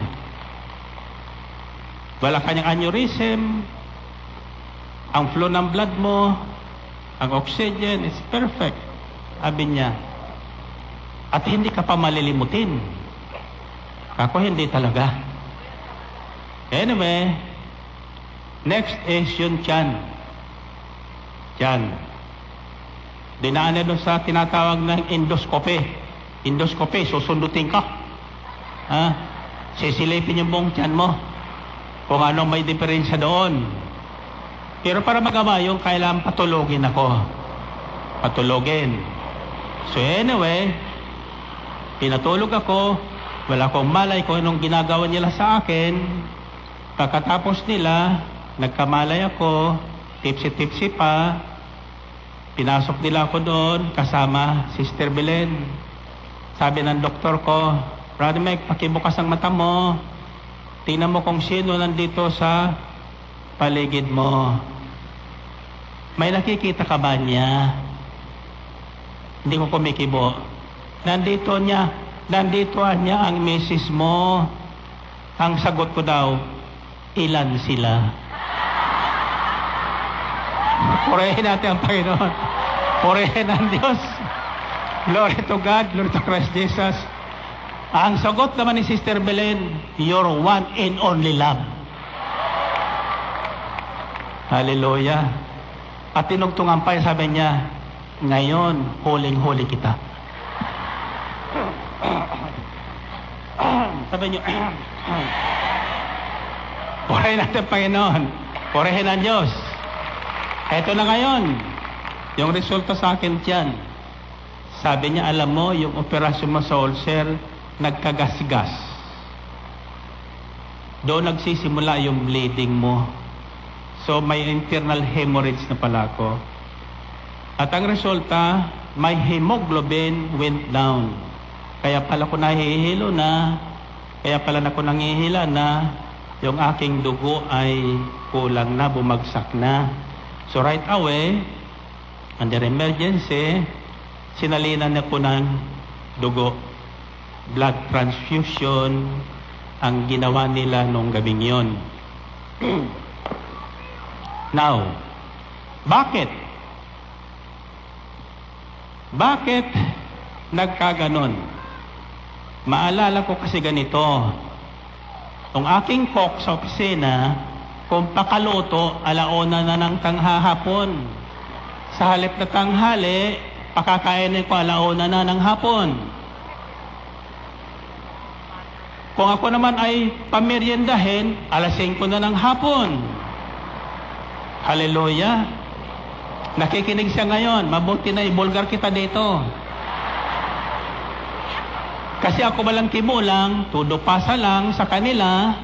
wala kanyang aneurysm, ang flow ng blood mo, ang oxygen is perfect. Sabi niya, at hindi ka pa malilimutin. Ako hindi talaga. Anyway, next is yung tiyan. Dinaan na doon sa tinatawag ng endoscopy. Endoscopy, susundutin ka. Sisilipin yung buong tiyan mo kung ano may diferensya doon. Pero para magawa yung kailangan patulogin ako. So anyway, Pinatulog ako, wala akong malay kung anong ginagawa nila sa akin. Pagkatapos nila, nagkamalay ako, tipsy-tipsy pa. Pinasok nila ako doon, kasama Sister Belen. Sabi ng doktor ko, Brother Mike, pakibukas ang mata mo. Tingnan mo kung sino nandito sa paligid mo. May nakikita ka ba niya? Hindi ko kumikibo. Nandito niya ang misis mo. Ang sagot ko daw, ilan sila? Purihin natin ang Panginoon. Purihin ang Diyos. Glory to God, glory to Christ Jesus. Ang sagot naman ni Sister Belen, your one and only love. Hallelujah. At tinugtungan pa, sabi niya, ngayon, huling-huli kita. Sabi niyo, purihin natin Panginoon. Purihin ang Diyos. Ito na ngayon, yung resulta sa akin dyan. Sabi niya, alam mo, yung operasyon mo sa ulcer, nagkagasgas. Doon nagsisimula yung bleeding mo. So, may internal hemorrhage na pala ako. At ang resulta, my hemoglobin went down. Kaya pala ko nahihilo na, kaya pala na ko nangihila na, yung aking dugo ay kulang na, bumagsak na. So right away, under emergency, sinalinan na ko ng dugo. Blood transfusion ang ginawa nila nung gabing yon. Now, bakit? Bakit nagkaganon? Maalala ko kasi ganito. Ang aking cook sa opisina, kung pakaluto, alauna na ng tanghahapon. Sa halip na tanghali, pakakainin ko alauna na ng hapon. Kung ako naman ay pameriendahin, alas 5 na ng hapon. Hallelujah. Nakikinig siya ngayon. Mabuti na ibulgar kita dito. Kasi ako walang kimulang, tudo pasa lang sa kanila.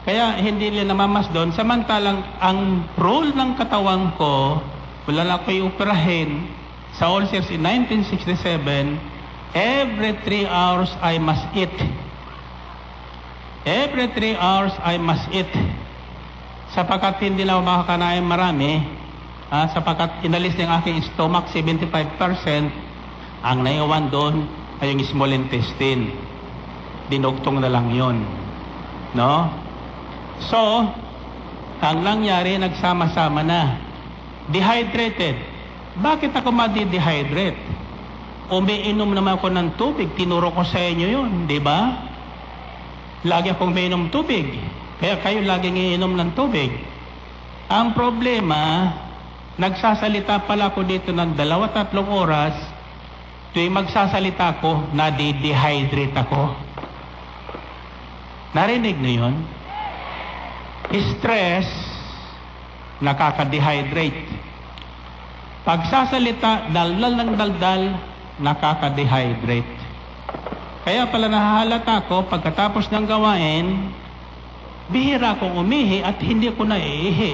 Kaya hindi nila namamas doon. Samantalang ang role ng katawan ko, wala na ako ioperahin. Sa ulcers in 1967, every 3 hours I must eat. Every 3 hours I must eat. Sapagkat hindi na makakanain marami, sapagkat inalis ng aking stomach 75%, ang naiwan doon ay yung small intestine. Dinugtong na lang yun. No? So, ang nangyari, nagsama-sama na. Dehydrated. Bakit ako madi-dehydrate? Umiinom naman ako ng tubig. Tinuro ko sa inyo yun, di ba? Lagi akong umiinom tubig. Kaya kayo laging iinom ng tubig. Ang problema, nagsasalita pala ako dito ng 2-3 oras. Tuwing magsasalita ko, nadi-dehydrate ako. Narinig niyo yun? Stress, nakaka-dehydrate. Pagsasalita, daldal ng daldal, nakaka-dehydrate. Kaya pala nahahalata ko, pagkatapos ng gawain, bihira akong umihi at hindi ko naiihi.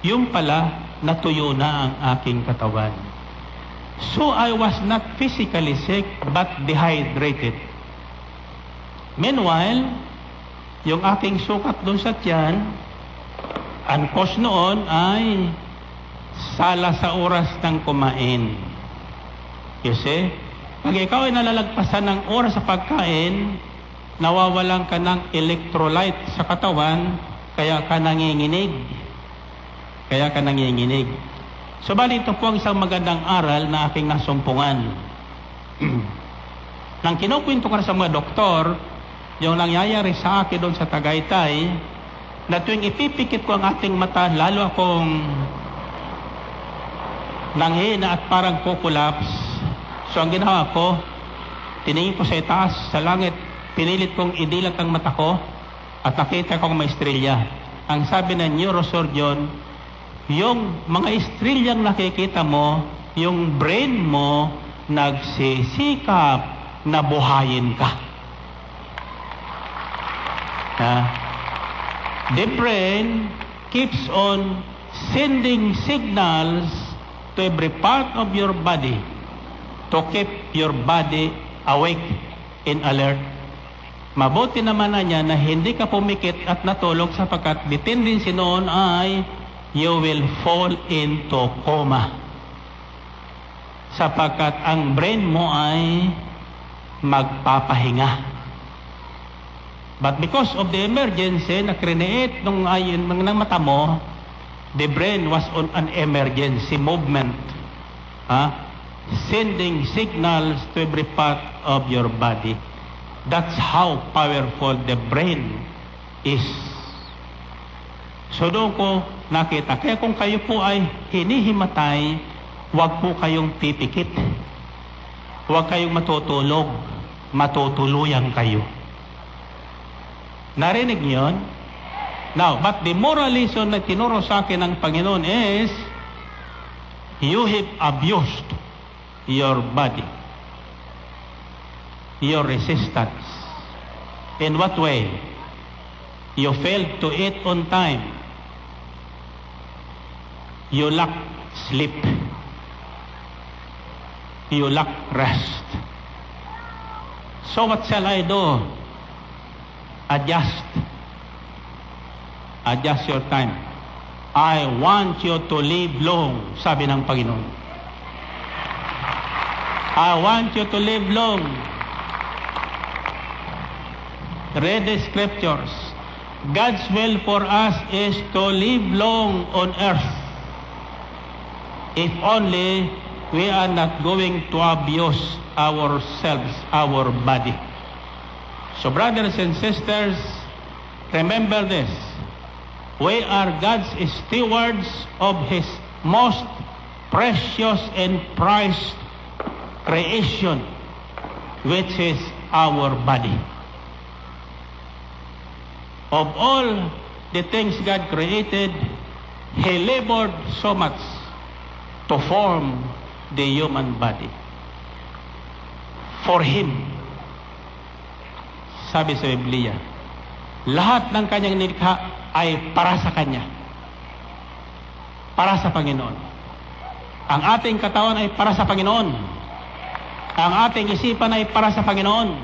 Yung pala, natuyo na ang aking katawan. So I was not physically sick, but dehydrated. Meanwhile, yung aking sukat doon sa tiyan, ang cause noon ay sala sa oras ng kumain. You see? Pag ikaw ay nalalagpasan ng oras sa pagkain, nawawalan ka ng electrolyte sa katawan, kaya ka nanginginig. So, bali ito po ang isang magandang aral na aking nasumpungan. Nang kinukwento ko na sa mga doktor, yung nangyayari sa akin doon sa Tagaytay, na tuwing ipipikit ko ang ating mata, lalo akong nanghina at parang kukulaps. So, ang ginawa ko, tiningin ko sa itaas, sa langit, pinilit kong idilat ang mata ko at nakita kong may estrelya. Ang sabi ng neurosurgeon, yung mga estrelyang nakikita mo, yung brain mo nagsisikap na buhayin ka. The brain keeps on sending signals to every part of your body to keep your body awake and alert. Mabuti naman na niya na hindi ka pumikit at natulog sapagkat the tendency noon ay you will fall into coma. Sapagkat ang brain mo ay magpapahinga. But because of the emergency na create nung mata mo, the brain was on an emergency movement. Sending signals to every part of your body. That's how powerful the brain is. So doon ko nakita. Kaya kung kayo po ay hinihimatay, huwag po kayong pipikit. Huwag kayong matutulog. Matutuluyan kayo. Narinig niyo yun? Now, but the moral lesson na tinuro sa akin ng Panginoon is, you have abused your body, your resistance. In what way? You failed to eat on time. You lack sleep. You lack rest. So what shall I do? Adjust your time. I want you to live long, sabi ng Panginoon. I want you to live long. Read the scriptures. God's will for us is to live long on earth. If only we are not going to abuse ourselves, our body. So brothers and sisters, remember this. We are God's stewards of His most precious and prized creation, which is our body. Of all the things God created, He labored so much to form the human body. For Him, sabi sa Biblia, lahat ng kanyang nilikha ay para sa Kanya. Para sa Panginoon. Ang ating katawan ay para sa Panginoon. Ang ating isipan ay para sa Panginoon.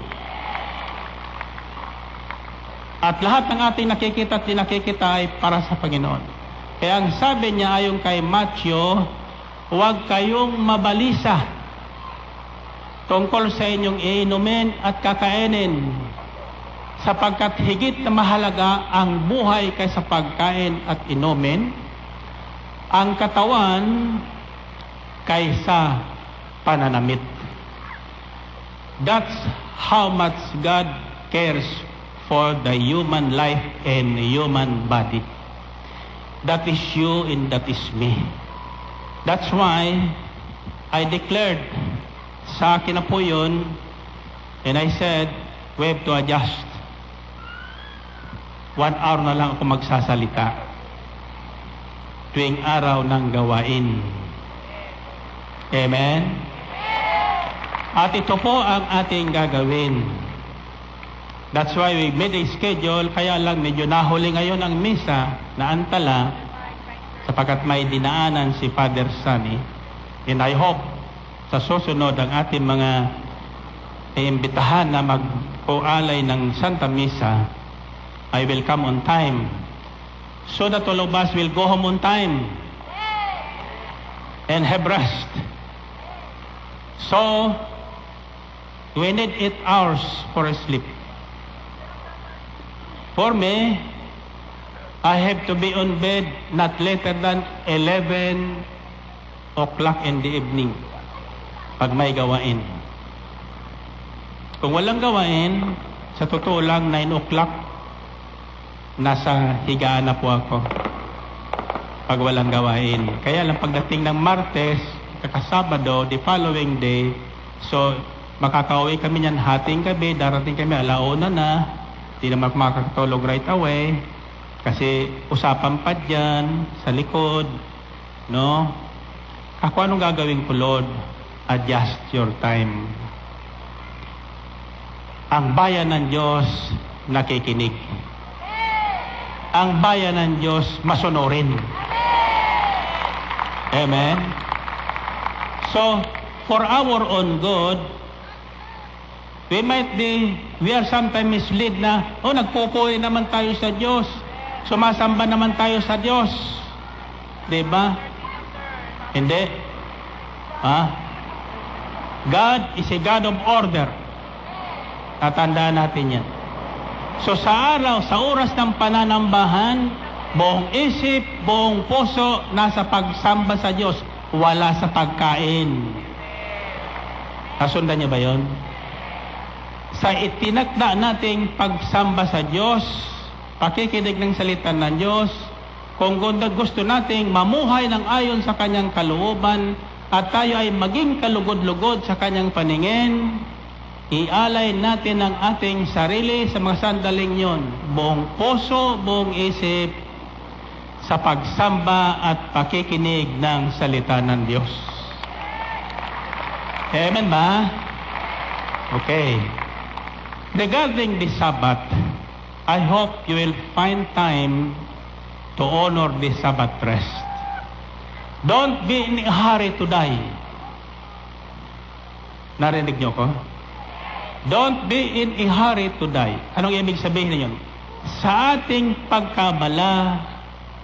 At lahat ng ating nakikita at tinakikita ay para sa Panginoon. Kaya ang sabi niya ayon kay Matthew, huwag kayong mabalisa tungkol sa inyong iinumin at kakainin, sapagkat higit na mahalaga ang buhay kaysa pagkain at inumin, ang katawan kaysa pananamit. That's how much God cares for the human life and human body. That is you and that is me. That's why I declared sa akin na po yun, and I said, we have to adjust. 1 hour na lang ako magsasalita tuwing araw ng gawain. Amen? At ito po ang ating gagawin. That's why we made a schedule, kaya lang medyo nahuli ngayon ang misa na antala sapagkat may dinaanan si Father Sunny. And I hope sa susunod ang ating mga iimbitahan na magpualay ng Santa Misa, I will come on time so that all of us will go home on time and have rest. So, we need 8 hours for sleep. For me, I have to be on bed not later than 11 o'clock in the evening pag may gawain. Kung walang gawain, sa totoo lang 9 o'clock nasa higaan na po ako pag walang gawain. Kaya lang pagdating ng Martes, kakasabado, the following day, so makakauwi kami niyan hating gabi, darating kami alauna na, di naman makakatulog right away, kasi usapan pa dyan, sa likod, no? Ako anong gagawin ko, Lord? adjust your time. Ang bayan ng Diyos nakikinig. Ang bayan ng Diyos masunurin. Amen? So, for our own good, we are sometimes misled na, nagpupuwi naman tayo sa Diyos. Sumasamba naman tayo sa Diyos. Diba? Hindi. God is a God of order. Tatandaan natin yan. So sa oras ng pananambahan, buong isip, buong puso, nasa pagsamba sa Diyos, wala sa pagkain. Nasundan niyo ba yun? Sa itinakda nating pagsamba sa Diyos, pakikinig ng salita ng Diyos, kung gusto nating mamuhay ng ayon sa Kanyang kalooban, at tayo ay maging kalugod-lugod sa Kanyang paningin, ialay natin ang ating sarili sa mga sandaling yon, buong puso, buong isip, sa pagsamba at pakikinig ng salita ng Diyos. Amen ba? Okay. Regarding the Sabbath, I hope you will find time to honor the Sabbath rest. Don't be in a hurry to die. Narinig niyo ko? Don't be in a hurry to die. Anong ibig sabihin niyon? Sa ating pagkabala,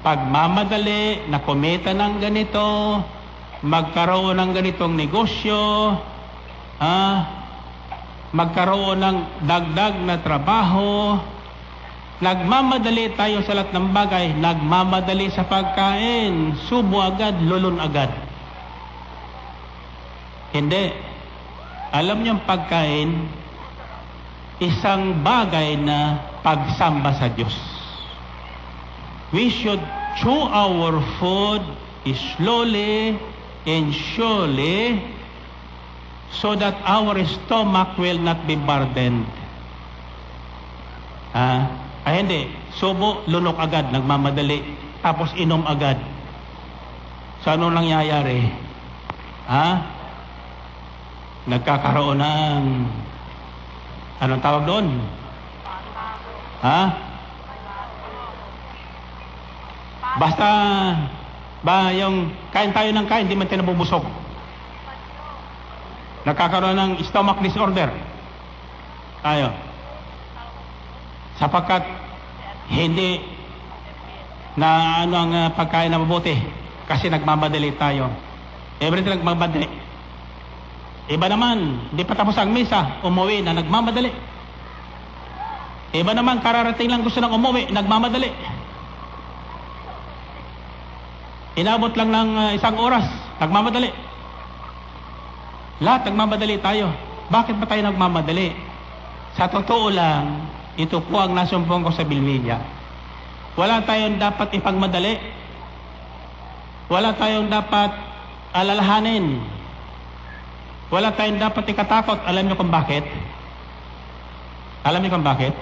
pagmamadali, na kumita ng ganito, magkaroon ng ganitong negosyo, magkaroon ng dagdag na trabaho, nagmamadali tayo sa lahat ng bagay, nagmamadali sa pagkain, subo agad, lulun agad. Hindi. Alam niyo ang pagkain, isang bagay na pagsamba sa Diyos. We should chew our food slowly and surely so that our stomach will not be burdened. Ay hindi, subo, lunok agad, nagmamadali, tapos inom agad. So ano nangyayari? Nagkakaroon ng, anong tawag doon? Basta, yung kain tayo ng kain, di man tayo nabubusog. Nagkakaroon ng stomach disorder. Tayo. Sapagkat hindi na ang pagkain na mabuti kasi nagmamadali tayo. Everything nagmamadali. Iba naman, di pa tapos ang misa, umuwi na nagmamadali. Iba naman, kararating lang gusto ng umuwi, nagmamadali. Inabot lang ng isang oras, nagmamadali. Lahat nagmamadali tayo. Bakit ba tayo nagmamadali? Sa totoo lang, ito po ang nasumpong ko sa Bilmilla. Wala tayong dapat ipagmadali. Wala tayong dapat alalahanin. Wala tayong dapat ikatakot. Alam niyo kung bakit? Alam niyo kung bakit?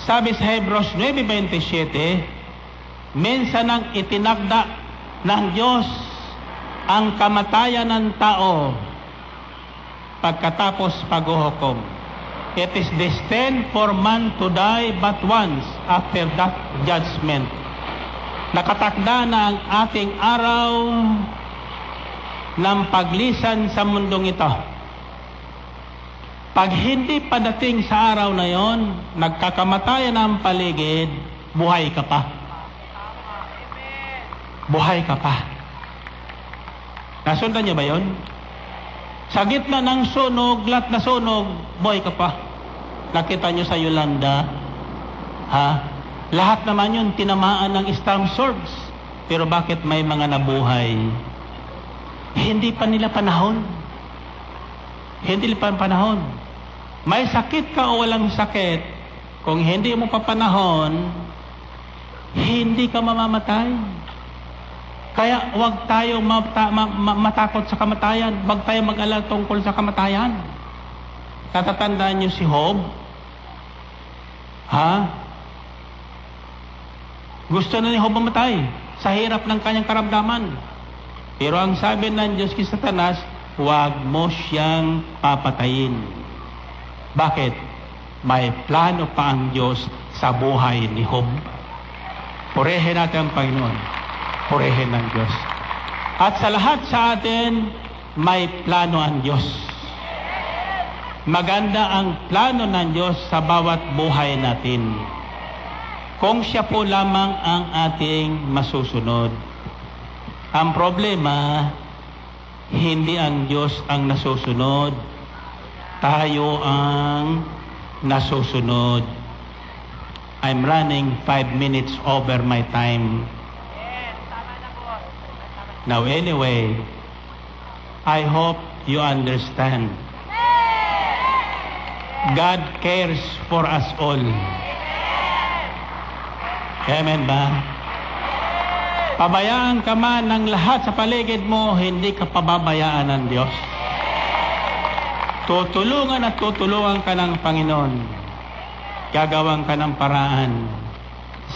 Sabi sa Hebrews 9:27, minsan ang itinakda ng Diyos ang kamatayan ng tao pagkatapos paghuhukom. It is destined for man to die but once after that judgment. Nakatakda na ang ating araw ng paglisan sa mundong ito. Pag hindi padating sa araw na yon, nagkakamatayan ang paligid, buhay ka pa. Buhay ka pa. Nasundan niyo ba yon? Sa gitna ng sunog, lahat na sunog, buhay ka pa. Nakita niyo sa Yolanda, lahat naman yun tinamaan ng storm surge. Pero bakit may mga nabuhay? Hindi pa nila panahon. Hindi pa panahon. May sakit ka o walang sakit, kung hindi mo pa panahon, hindi ka mamamatay. Kaya huwag tayo matakot sa kamatayan. Huwag tayo mag-alala tungkol sa kamatayan. Tatatandaan niyo si Job? Gusto na ni Job mamatay sa hirap ng kanyang karamdaman. Pero ang sabi ng Diyos kay Satanas, huwag mo siyang papatayin. Bakit? May plano pa ang Diyos sa buhay ni Job. Purihin natin ang Panginoon. Purihin ng Diyos. At sa lahat sa atin, may plano ang Diyos. Maganda ang plano ng Diyos sa bawat buhay natin. Kung siya po lamang ang ating masusunod. Ang problema, hindi ang Diyos ang nasusunod. Tayo ang nasusunod. I'm running 5 minutes over my time. Now anyway, I hope you understand. God cares for us all. Amen ba? Pabayaan ka man ng lahat sa paligid mo, hindi ka pababayaan ng Diyos. Tutulungan at tutulungan ka ng Panginoon. Gagawan ka ng paraan.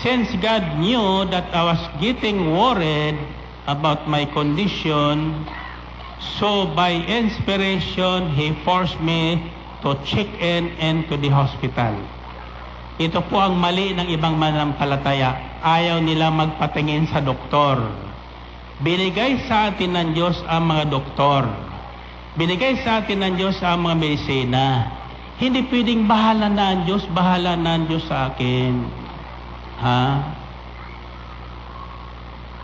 Since God knew that I was getting worried about my condition, so by inspiration, He forced me to check in into the hospital. Ito po ang mali ng ibang mananampalataya. Ayaw nila magpatingin sa doktor. Binigay sa atin ng Diyos ang mga doktor. Binigay sa atin ng Diyos ang mga medisina. Hindi pwedeng bahala na ang Diyos, bahala na ang Diyos sa akin. Ha?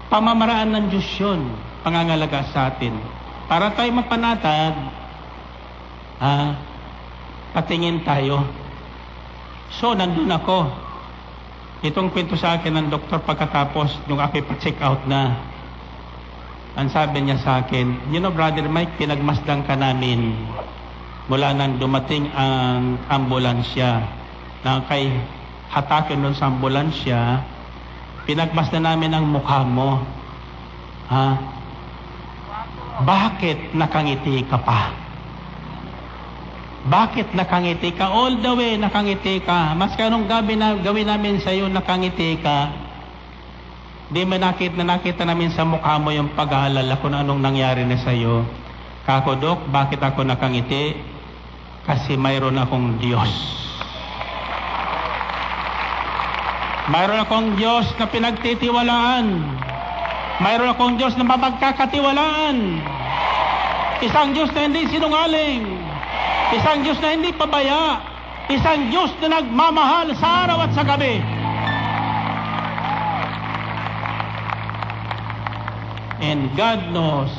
Pamamaraan ng Diyos yun, pangangalaga sa atin. Para tayo mapanatag, patingin tayo. So, nandun ako. Itong kwento sa akin ng doktor pagkatapos, nung ako'y pa-check out na, ang sabi niya sa akin, you know, Brother Mike, pinagmasdan ka namin mula nang dumating ang ambulansya. Na kay hatakin doon sa ambulansya, pinagmasdan namin ang mukha mo. Ha? Bakit nakangiti ka pa? Bakit nakangiti ka? All the way nakangiti ka. Mas kanong gawin namin sa iyo, nakangiti ka. Di mo nakita namin sa mukha mo yung pag-aalala kung anong nangyari na sa iyo. Kako, Dok, bakit ako nakangiti? Kasi mayroon akong Diyos. Mayroon akong Diyos na pinagtitiwalaan. Mayroon akong Diyos na mapagkakatiwalaan. Isang Diyos na hindi sinungaling. Isang Diyos na hindi pabaya. Isang Diyos na nagmamahal sa araw at sa gabi. And God knows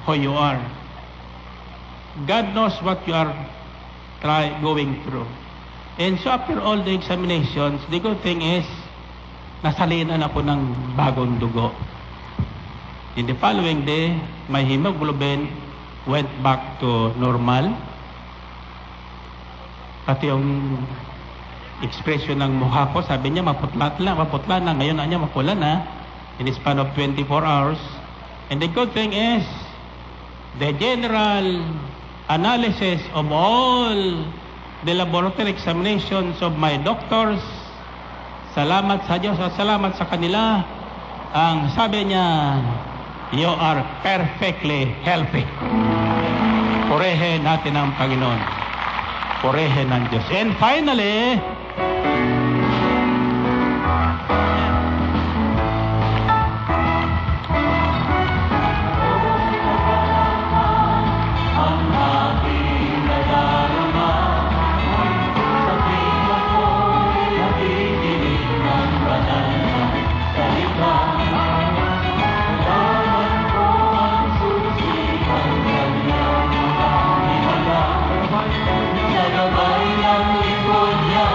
who you are. God knows what you are going through. And so after all the examinations, the good thing is, nasalinan ako ng bagong dugo. In the following day, my hemoglobin went back to normal. Pati yung expression ng mukha ko, sabi niya, maputla na. Ngayon na niya, mapula na. In the span of 24 hours. And the good thing is, the general analysis of all the laboratory examinations of my doctors, salamat sa Diyos at salamat sa kanila, ang sabi niya, you are perfectly healthy. Purihin natin ang Panginoon. Purihin ng Diyos. And finally, Sa gabay ng likod niya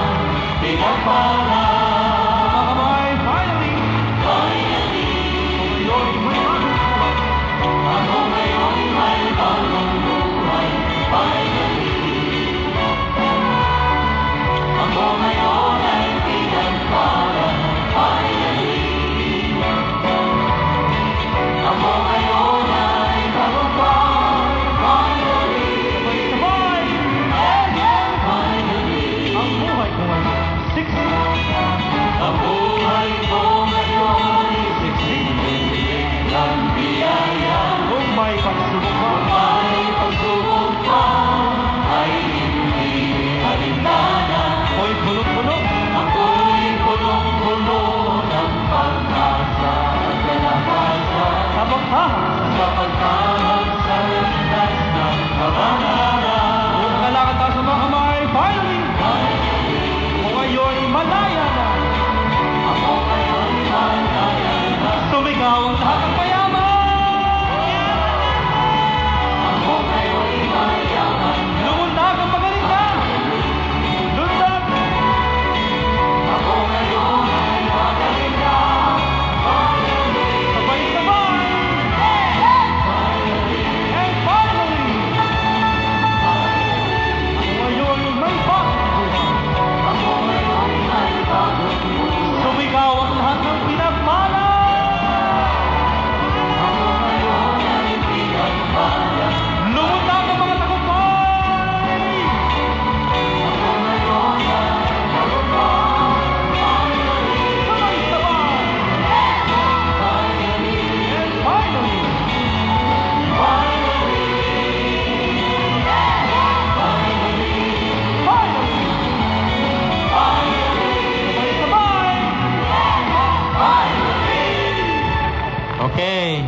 Okay.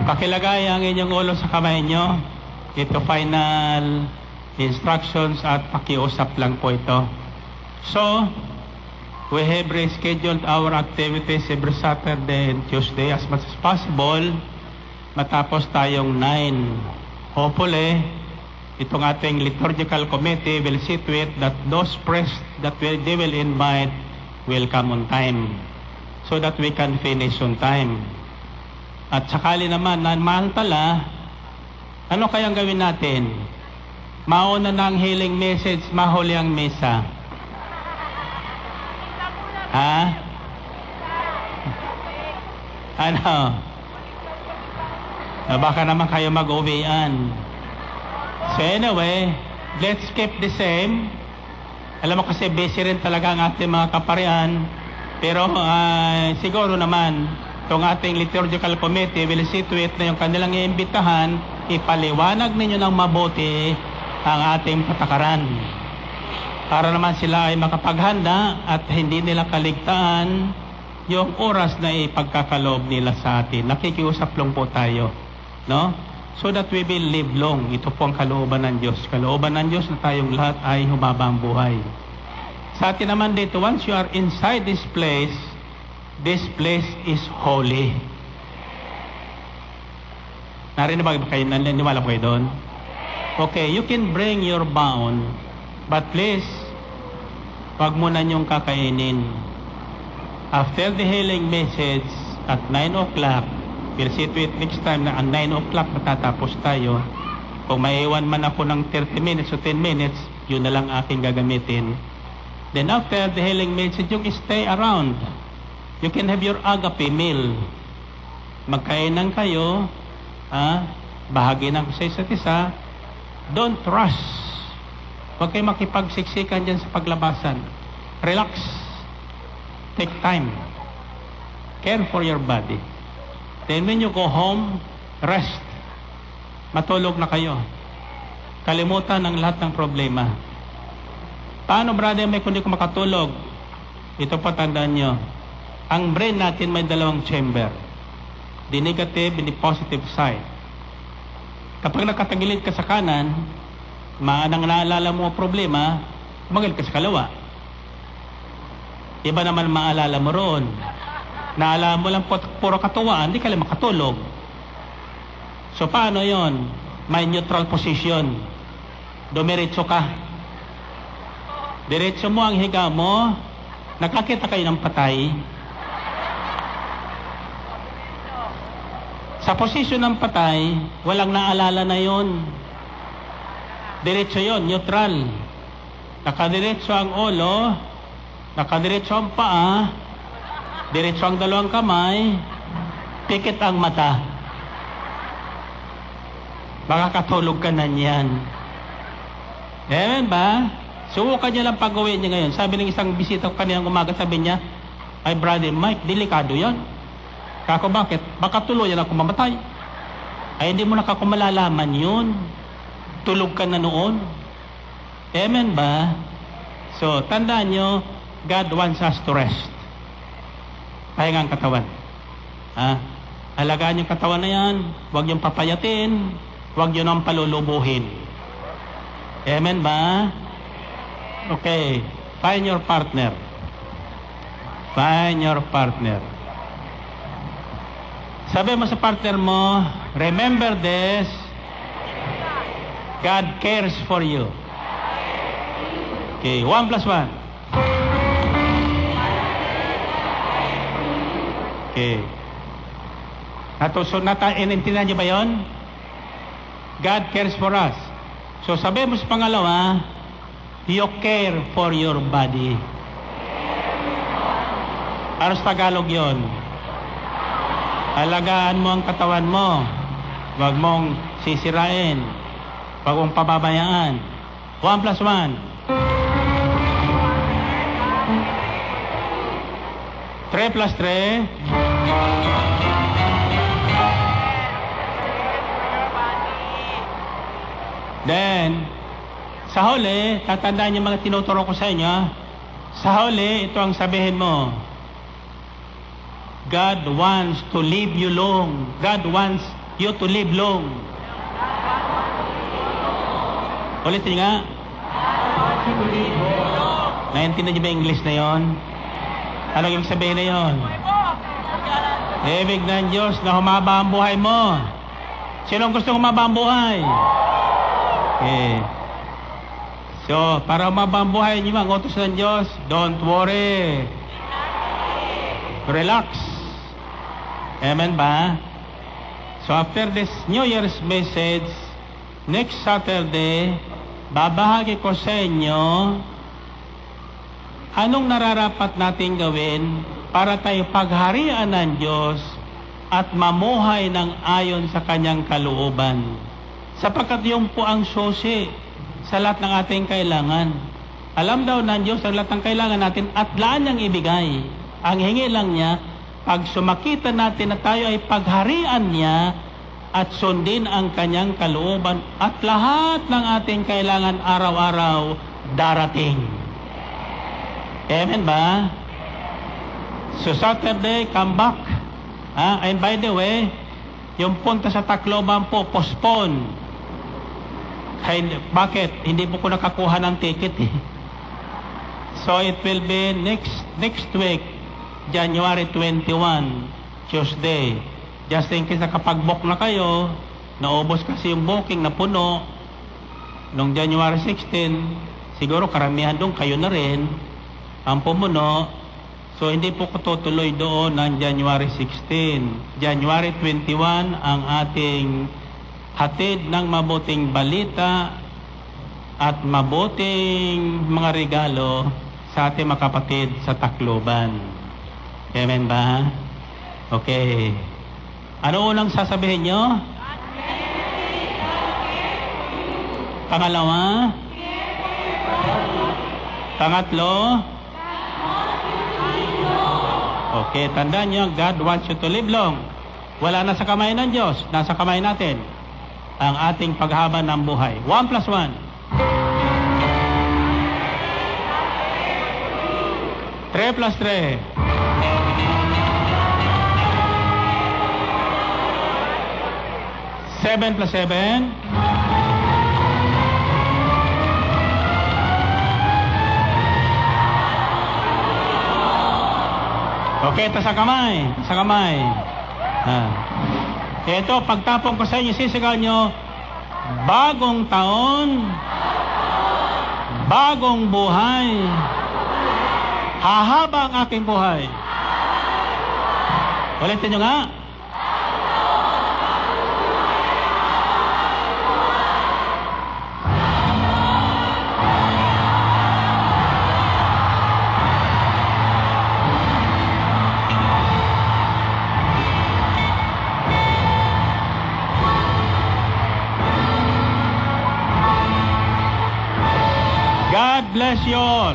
Pakilagay ang inyong ulo sa kamay nyo. Ito final instructions at pakiusap lang po ito. So, we have rescheduled our activities every Saturday and Tuesday as much as possible. Matapos tayong 9. Hopefully, itong ating liturgical committee will see to it that those priests that they will invite will come on time so that we can finish on time. At sakali naman na mahantala, ano kayang gawin natin? Mauna na ang healing message, mahuli ang mesa. Ha? Ano? Baka naman kayo mag-uwian. So anyway, let's keep the same. Alam mo kasi busy rin talaga ang ating mga kaparian. Pero siguro naman, itong ating liturgical committee will see to it na yung kanilang iimbitahan, ipaliwanag ninyo ng mabuti ang ating patakaran. Para naman sila ay makapaghanda at hindi nila kaligtaan yung oras na ipagkakaloob nila sa atin. Nakikiusap lang po tayo, no? So that we will live long. Ito po ang kalooban ng Diyos. Kalooban ng Diyos na tayong lahat ay humabang buhay. Sa atin naman dito, once you are inside this place is holy. Narinig ba kayo? Naniwala po kayo doon? Okay, you can bring your bound, but please, wag mo na niyong kakainin. After the healing message at 9 o'clock, we'll see to it next time na ang 9 o'clock matatapos tayo. Kung maiwan man ako ng 30 minutes o 10 minutes, yun na lang aking gagamitin. Then after the healing message, you can stay around. You can have your agape meal. Magkainan kayo, bahagi ng sa isa't isa. Don't rush. Huwag kayo makipagsiksikan dyan sa paglabasan. Relax. Take time. Care for your body. Then when you go home, rest. Matulog na kayo. Kalimutan ang lahat ng problema. Paano, brother, may kundi ko makatulog? Ito pa tandaan nyo. Ang brain natin may dalawang chamber. The negative and the positive side. Kapag nakatagilid ka sa kanan, maanang naalala mo ang problema, tumagal ka sa kalawa. Iba naman maalala mo roon. Naalala mo lang puro katuwaan, hindi ka lang makatulog. So paano yon? May neutral position. Dumiretso ka. Diretso mo ang higa mo, nakakita kayo ng patay. Sa posisyon ng patay, walang naalala na yon. Diretso yon, neutral. Nakadiretso ang ulo, nakadiretso ang paa, diretso ang dalawang kamay, pikit ang mata. Makakatulog ka na niyan. Amen ba? Subukan niya lang pag-uwi niya ngayon. Sabi ng isang bisita ko kanina umaga, sabi niya, ay brother Mike, delikado yan. Kako bakit? Baka tuluyan ako mamatay. Ay hindi mo na kako malalaman yun. Tulog ka na noon. Amen ba? So, tandaan nyo, God wants us to rest. Pahinga ang katawan. Alagaan yung katawan na yan. Huwag yung papayatin. Huwag yun ang palulubuhin. Amen ba? Okay. Find your partner. Find your partner. Sabi mo sa partner mo, remember this, God cares for you. Okay, 1 plus 1. Okay. Inintindihan niyo ba yun? God cares for us. So sabi mo sa pangalawa, you care for your body. Ano sa Tagalog yun? Alagaan mo ang katawan mo. Huwag mong sisirain. Huwag mong pababayaan. 1 plus 1. 3 plus 3. Then, sa huli, tatandaan niyo mga tinuturo ko sa inyo. Sa huli, ito ang sabihin mo. God wants to live you long. God wants you to live long. Ulitin nga. Naintindihan niyo ba yung English na yon? Ano yung sabihin na yon? Ibig ng Diyos na humaba ang buhay mo. Sinong gusto humaba ang buhay? Okay. So, para humaba ang buhay niyo, ang utos ng Diyos, don't worry. Relax. Amen ba? So, after this New Year's message, next Saturday, babahagi ko sa inyo anong nararapat natin gawin para tayo pagharian ng Diyos at mamuhay ng ayon sa Kanyang kalooban. Sapagkat yun po ang susi sa lahat ng ating kailangan. Alam daw ng Diyos ang lahat ng kailangan natin at laan niyang ibigay. Ang hingi lang niya, pag sumakita natin na tayo ay pagharian niya at sundin ang Kanyang kalooban at lahat ng ating kailangan araw-araw darating. Amen ba? So Saturday, come back. And by the way, yung punta sa Tacloban po, postpone. Bakit? Hindi po ko nakakuha ng ticket eh. So it will be next week, January 21, Tuesday. Just in case nakapag-book na kayo, naubos kasi yung booking na puno, noong January 16, siguro karamihan doon kayo na rin, ang pumuno. So hindi po ko tutuloy doon ng January 16. January 21 ang ating hatid ng mabuting balita at mabuting mga regalo sa ating mga kapatid sa Tacloban. Amen ba? Okay. Ano unang sasabihin nyo? Pangalawa? Pangatlo? Okay, tandaan nyo, God wants you to live long. Wala na sa kamay ng Diyos, nasa kamay natin ang ating paghaba ng buhay. 1 plus 1. 3 plus 3. 7 plus 7. Okay, ito sa kamay. Sa kamay. Ito, pagtapong ko sa inyo, sisigaw nyo, bagong taon, bagong buhay, hahaba ang aking buhay. Ulitin nyo nga. God bless you all.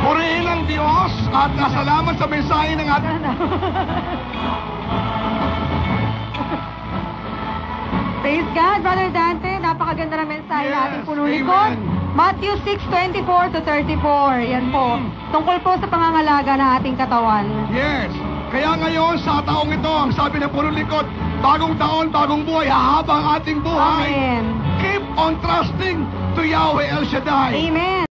Purihin ang Diyos at salamat sa mensahe ng ating... Praise God, Brother Dante. Napakaganda ng mensahe Yes, natin punulikod. amen. Matthew 6:24 to 34. Yan po. Tungkol po sa pangangalaga ng ating katawan. Yes. Kaya ngayon, sa taong ito, ang sabi ng punong likod, bagong taon, bagong buhay, hahaba ang ating buhay. Amen. Keep on trusting to Yahweh El Shaddai. Amen.